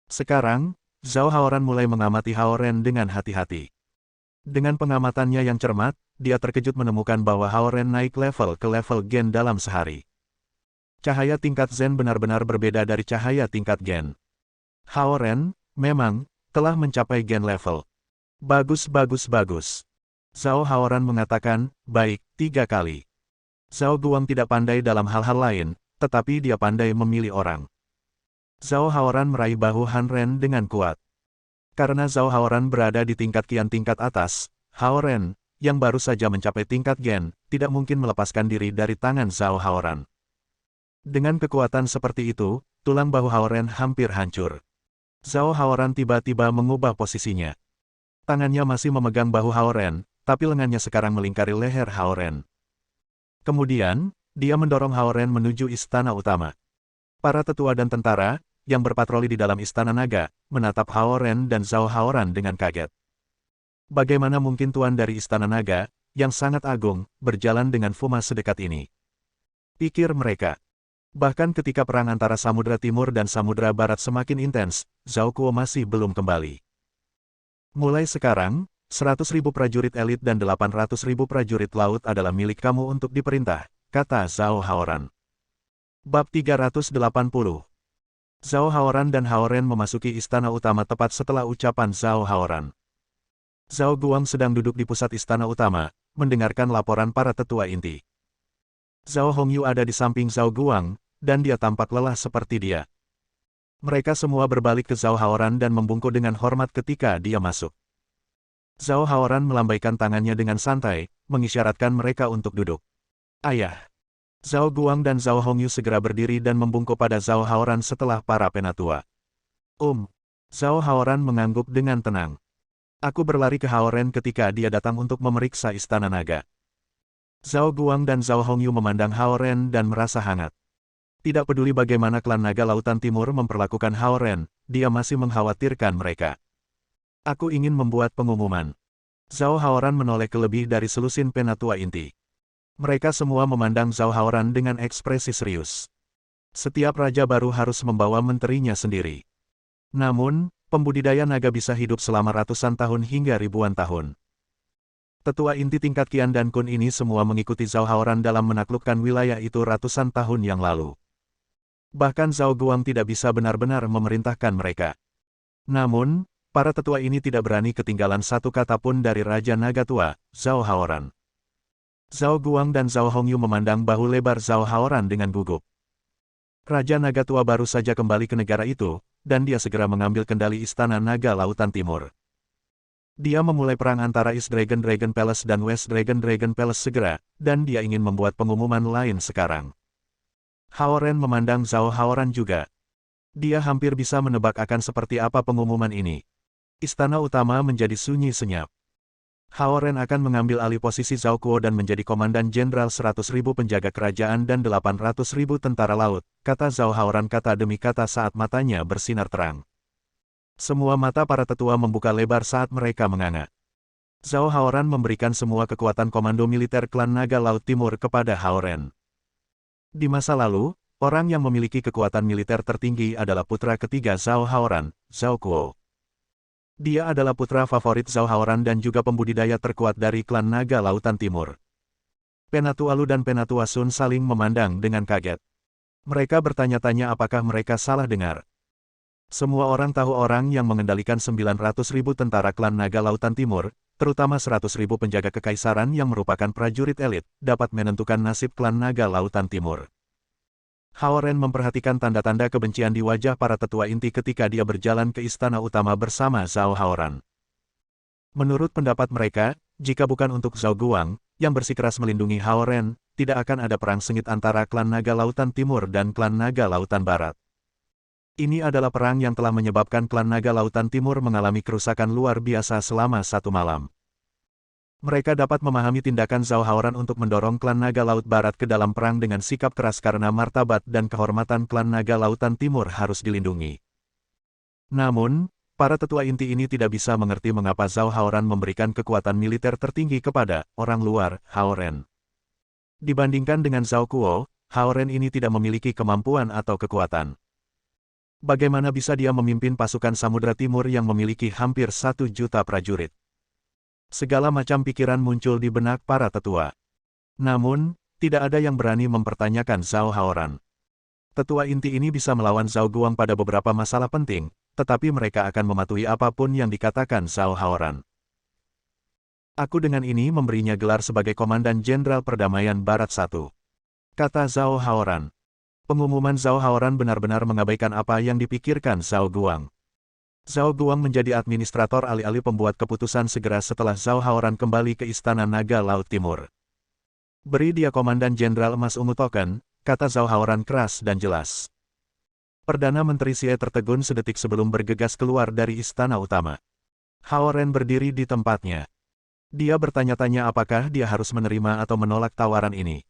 Sekarang, Zhao Haoran mulai mengamati Hao Ren dengan hati-hati. Dengan pengamatannya yang cermat, dia terkejut menemukan bahwa Hao Ren naik level ke level Gen dalam sehari. Cahaya tingkat Zen benar-benar berbeda dari cahaya tingkat Gen. Hao Ren, memang, telah mencapai Gen level. Bagus bagus bagus. Zhao Haoran mengatakan, baik, 3 kali. Zhao Guang tidak pandai dalam hal-hal lain, tetapi dia pandai memilih orang. Zhao Haoran meraih bahu Han Ren dengan kuat. Karena Zhao Haoran berada di tingkat kian tingkat atas, Haoran, yang baru saja mencapai tingkat gen, tidak mungkin melepaskan diri dari tangan Zhao Haoran. Dengan kekuatan seperti itu, tulang bahu Haoran hampir hancur. Zhao Haoran tiba-tiba mengubah posisinya. Tangannya masih memegang bahu Haoran, tapi lengannya sekarang melingkari leher Haoran. Kemudian, dia mendorong Haoran menuju istana utama. Para tetua dan tentara, yang berpatroli di dalam istana naga, menatap Haoran dan Zhao Haoran dengan kaget. Bagaimana mungkin tuan dari istana naga, yang sangat agung, berjalan dengan Fuma sedekat ini? Pikir mereka. Bahkan ketika perang antara Samudra Timur dan Samudra Barat semakin intens, Zhao Kuo masih belum kembali. Mulai sekarang, 100.000 prajurit elit dan 800.000 prajurit laut adalah milik kamu untuk diperintah, kata Zhao Haoran. Bab 380. Zhao Haoran dan Haoran memasuki istana utama tepat setelah ucapan Zhao Haoran. Zhao Guang sedang duduk di pusat istana utama, mendengarkan laporan para tetua inti. Zhao Hongyu ada di samping Zhao Guang, dan dia tampak lelah seperti dia. Mereka semua berbalik ke Zhao Haoran dan membungkuk dengan hormat ketika dia masuk. Zhao Haoran melambaikan tangannya dengan santai, mengisyaratkan mereka untuk duduk. Ayah. Zhao Guang dan Zhao Hongyu segera berdiri dan membungkuk pada Zhao Haoran setelah para penatua. Zhao Haoran mengangguk dengan tenang. Aku berlari ke Haoran ketika dia datang untuk memeriksa istana naga. Zhao Guang dan Zhao Hongyu memandang Haoran dan merasa hangat. Tidak peduli bagaimana klan naga Lautan Timur memperlakukan Haoran, dia masih mengkhawatirkan mereka. Aku ingin membuat pengumuman. Zhao Haoran menoleh ke lebih dari selusin penatua inti. Mereka semua memandang Zhao Haoran dengan ekspresi serius. Setiap raja baru harus membawa menterinya sendiri. Namun, pembudidaya naga bisa hidup selama ratusan tahun hingga ribuan tahun. Tetua inti tingkat Qian dan Kun ini semua mengikuti Zhao Haoran dalam menaklukkan wilayah itu ratusan tahun yang lalu. Bahkan Zhao Guang tidak bisa benar-benar memerintahkan mereka. Namun, para tetua ini tidak berani ketinggalan satu kata pun dari Raja Naga Tua, Zhao Haoran. Zhao Guang dan Zhao Hongyu memandang bahu lebar Zhao Haoran dengan gugup. Raja Naga Tua baru saja kembali ke negara itu, dan dia segera mengambil kendali istana Naga Lautan Timur. Dia memulai perang antara East Dragon Dragon Palace dan West Dragon Dragon Palace segera, dan dia ingin membuat pengumuman lain sekarang. Haoran memandang Zhao Haoran juga. Dia hampir bisa menebak akan seperti apa pengumuman ini. Istana utama menjadi sunyi senyap. Haoran akan mengambil alih posisi Zhao Kuo dan menjadi komandan jenderal 100.000 penjaga kerajaan dan 800.000 tentara laut, kata Zhao Haoran kata demi kata saat matanya bersinar terang. Semua mata para tetua membuka lebar saat mereka menganga. Zhao Haoran memberikan semua kekuatan komando militer klan Naga Laut Timur kepada Haoran. Di masa lalu, orang yang memiliki kekuatan militer tertinggi adalah putra ketiga Zhao Haoran, Zhao Kuo. Dia adalah putra favorit Zhao Haoran dan juga pembudidaya terkuat dari klan Naga Lautan Timur. Penatua Lu dan Penatua Sun saling memandang dengan kaget. Mereka bertanya-tanya apakah mereka salah dengar. Semua orang tahu orang yang mengendalikan 900.000 tentara klan Naga Lautan Timur, terutama 100.000 penjaga kekaisaran yang merupakan prajurit elit, dapat menentukan nasib klan Naga Lautan Timur. Haoran memperhatikan tanda-tanda kebencian di wajah para tetua inti ketika dia berjalan ke istana utama bersama Zhao Haoran. Menurut pendapat mereka, jika bukan untuk Zhao Guang, yang bersikeras melindungi Haoran, tidak akan ada perang sengit antara klan Naga Lautan Timur dan klan Naga Lautan Barat. Ini adalah perang yang telah menyebabkan klan Naga Lautan Timur mengalami kerusakan luar biasa selama 1 malam. Mereka dapat memahami tindakan Zhao Haoran untuk mendorong klan Naga Laut Barat ke dalam perang dengan sikap keras karena martabat dan kehormatan klan Naga Lautan Timur harus dilindungi. Namun, para tetua inti ini tidak bisa mengerti mengapa Zhao Haoran memberikan kekuatan militer tertinggi kepada orang luar, Haoran. Dibandingkan dengan Zhao Kuo, Haoran ini tidak memiliki kemampuan atau kekuatan. Bagaimana bisa dia memimpin pasukan Samudra Timur yang memiliki hampir 1 juta prajurit? Segala macam pikiran muncul di benak para tetua. Namun, tidak ada yang berani mempertanyakan Zhao Haoran. Tetua inti ini bisa melawan Zhao Guang pada beberapa masalah penting, tetapi mereka akan mematuhi apapun yang dikatakan Zhao Haoran. Aku dengan ini memberinya gelar sebagai Komandan Jenderal Perdamaian Barat I. Kata Zhao Haoran. Pengumuman Zhao Haoran benar-benar mengabaikan apa yang dipikirkan Zhao Guang. Zhao Guang menjadi administrator alih-alih pembuat keputusan segera setelah Zhao Haoran kembali ke Istana Naga Laut Timur. Beri dia Komandan Jenderal Emas Ungu Token, kata Zhao Haoran keras dan jelas. Perdana Menteri Xie tertegun sedetik sebelum bergegas keluar dari istana utama. Haoran berdiri di tempatnya. Dia bertanya-tanya apakah dia harus menerima atau menolak tawaran ini.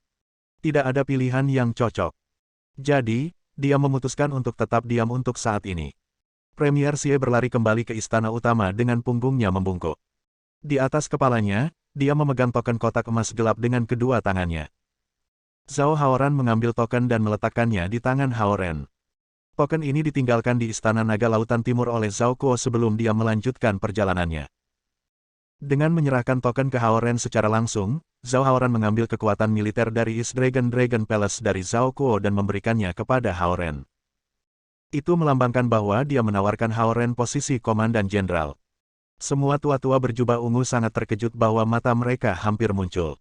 Tidak ada pilihan yang cocok. Jadi, dia memutuskan untuk tetap diam untuk saat ini. Premier Xie berlari kembali ke istana utama dengan punggungnya membungkuk. Di atas kepalanya, dia memegang token kotak emas gelap dengan kedua tangannya. Zhao Haoran mengambil token dan meletakkannya di tangan Haoran. Token ini ditinggalkan di Istana Naga Lautan Timur oleh Zhao Kuo sebelum dia melanjutkan perjalanannya. Dengan menyerahkan token ke Haoran secara langsung, Zhao Haoran mengambil kekuatan militer dari East Dragon Palace dari Zhao Kuo dan memberikannya kepada Haoran. Itu melambangkan bahwa dia menawarkan Haoran posisi Komandan Jenderal. Semua tua-tua berjubah ungu sangat terkejut bahwa mata mereka hampir muncul.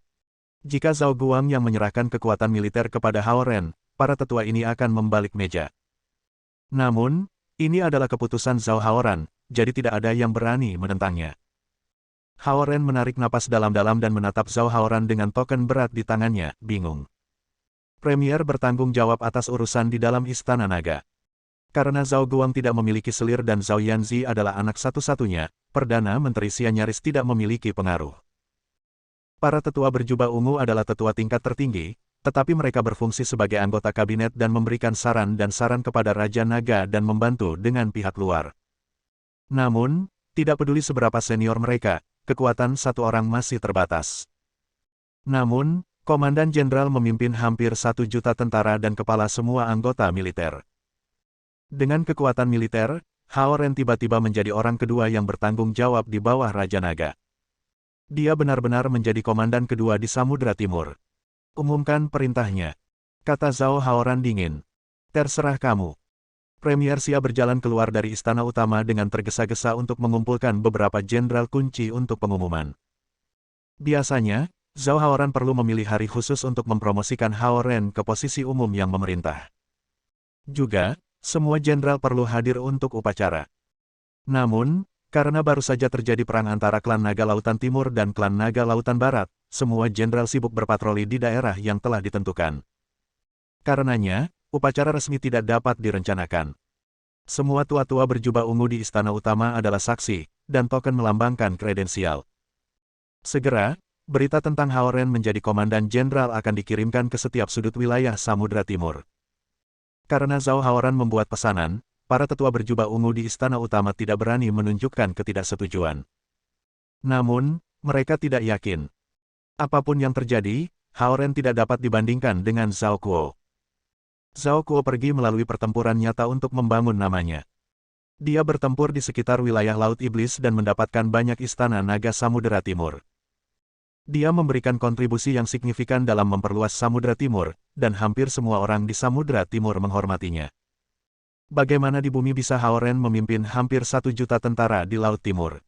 Jika Zhao Guang yang menyerahkan kekuatan militer kepada Haoran, para tetua ini akan membalik meja. Namun, ini adalah keputusan Zhao Haoran, jadi tidak ada yang berani menentangnya. Haoran menarik napas dalam-dalam dan menatap Zhao Haoran dengan token berat di tangannya, bingung. Premier bertanggung jawab atas urusan di dalam Istana Naga. Karena Zhao Guang tidak memiliki selir dan Zhao Yanzi adalah anak satu-satunya, Perdana Menteri Xie nyaris tidak memiliki pengaruh. Para tetua berjubah ungu adalah tetua tingkat tertinggi, tetapi mereka berfungsi sebagai anggota kabinet dan memberikan saran kepada Raja Naga dan membantu dengan pihak luar. Namun, tidak peduli seberapa senior mereka, kekuatan satu orang masih terbatas. Namun, Komandan Jenderal memimpin hampir 1 juta tentara dan kepala semua anggota militer. Dengan kekuatan militer, Haoran tiba-tiba menjadi orang kedua yang bertanggung jawab di bawah Raja Naga. Dia benar-benar menjadi komandan kedua di Samudra Timur. Umumkan perintahnya, kata Zhao Haoran dingin. Terserah kamu. Premier Xie berjalan keluar dari istana utama dengan tergesa-gesa untuk mengumpulkan beberapa jenderal kunci untuk pengumuman. Biasanya, Zhao Haoran perlu memilih hari khusus untuk mempromosikan Haoran ke posisi umum yang memerintah. Juga, semua jenderal perlu hadir untuk upacara. Namun, karena baru saja terjadi perang antara klan Naga Lautan Timur dan klan Naga Lautan Barat, semua jenderal sibuk berpatroli di daerah yang telah ditentukan. Karenanya, upacara resmi tidak dapat direncanakan. Semua tua-tua berjubah ungu di istana utama adalah saksi, dan token melambangkan kredensial. Segera, berita tentang Haoran menjadi komandan jenderal akan dikirimkan ke setiap sudut wilayah Samudra Timur. Karena Zhao Haoran membuat pesanan, para tetua berjubah ungu di istana utama tidak berani menunjukkan ketidaksetujuan. Namun, mereka tidak yakin. Apapun yang terjadi, Haoran tidak dapat dibandingkan dengan Zhao Kuo. Zhao Kuo pergi melalui pertempuran nyata untuk membangun namanya. Dia bertempur di sekitar wilayah Laut Iblis dan mendapatkan banyak istana naga Samudera Timur. Dia memberikan kontribusi yang signifikan dalam memperluas Samudra Timur, dan hampir semua orang di Samudra Timur menghormatinya. Bagaimana di bumi bisa Haoran memimpin hampir 1 juta tentara di Laut Timur?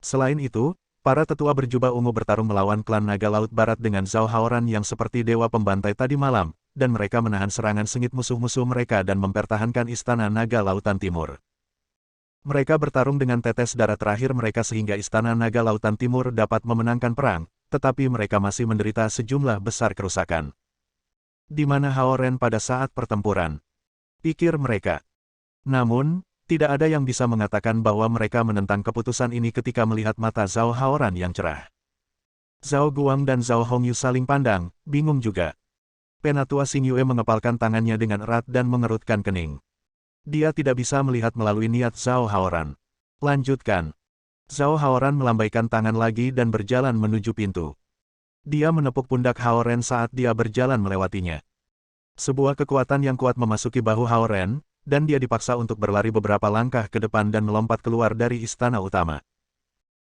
Selain itu, para tetua berjubah ungu bertarung melawan klan Naga Laut Barat dengan Zhao Haoran yang seperti dewa pembantai tadi malam, dan mereka menahan serangan sengit musuh-musuh mereka dan mempertahankan istana Naga Lautan Timur. Mereka bertarung dengan tetes darah terakhir mereka sehingga istana Naga Lautan Timur dapat memenangkan perang, tetapi mereka masih menderita sejumlah besar kerusakan. Di mana Haoran pada saat pertempuran? Pikir mereka. Namun, tidak ada yang bisa mengatakan bahwa mereka menentang keputusan ini ketika melihat mata Zhao Haoran yang cerah. Zhao Guang dan Zhao Hongyu saling pandang, bingung juga. Penatua Xing Yue mengepalkan tangannya dengan erat dan mengerutkan kening. Dia tidak bisa melihat melalui niat Zhao Haoran. Lanjutkan. Zhao Haoran melambaikan tangan lagi dan berjalan menuju pintu. Dia menepuk pundak Haoran saat dia berjalan melewatinya. Sebuah kekuatan yang kuat memasuki bahu Haoran, dan dia dipaksa untuk berlari beberapa langkah ke depan dan melompat keluar dari istana utama.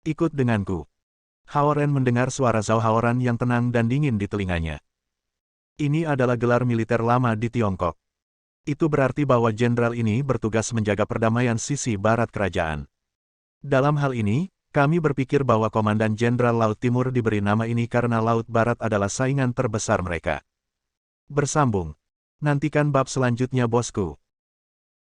Ikut denganku. Haoran mendengar suara Zhao Haoran yang tenang dan dingin di telinganya. Ini adalah gelar militer lama di Tiongkok. Itu berarti bahwa jenderal ini bertugas menjaga perdamaian sisi barat kerajaan. Dalam hal ini, Kami berpikir bahwa Komandan Jenderal Laut Timur diberi nama ini karena Laut Barat adalah saingan terbesar mereka. Bersambung. Nantikan bab selanjutnya bosku.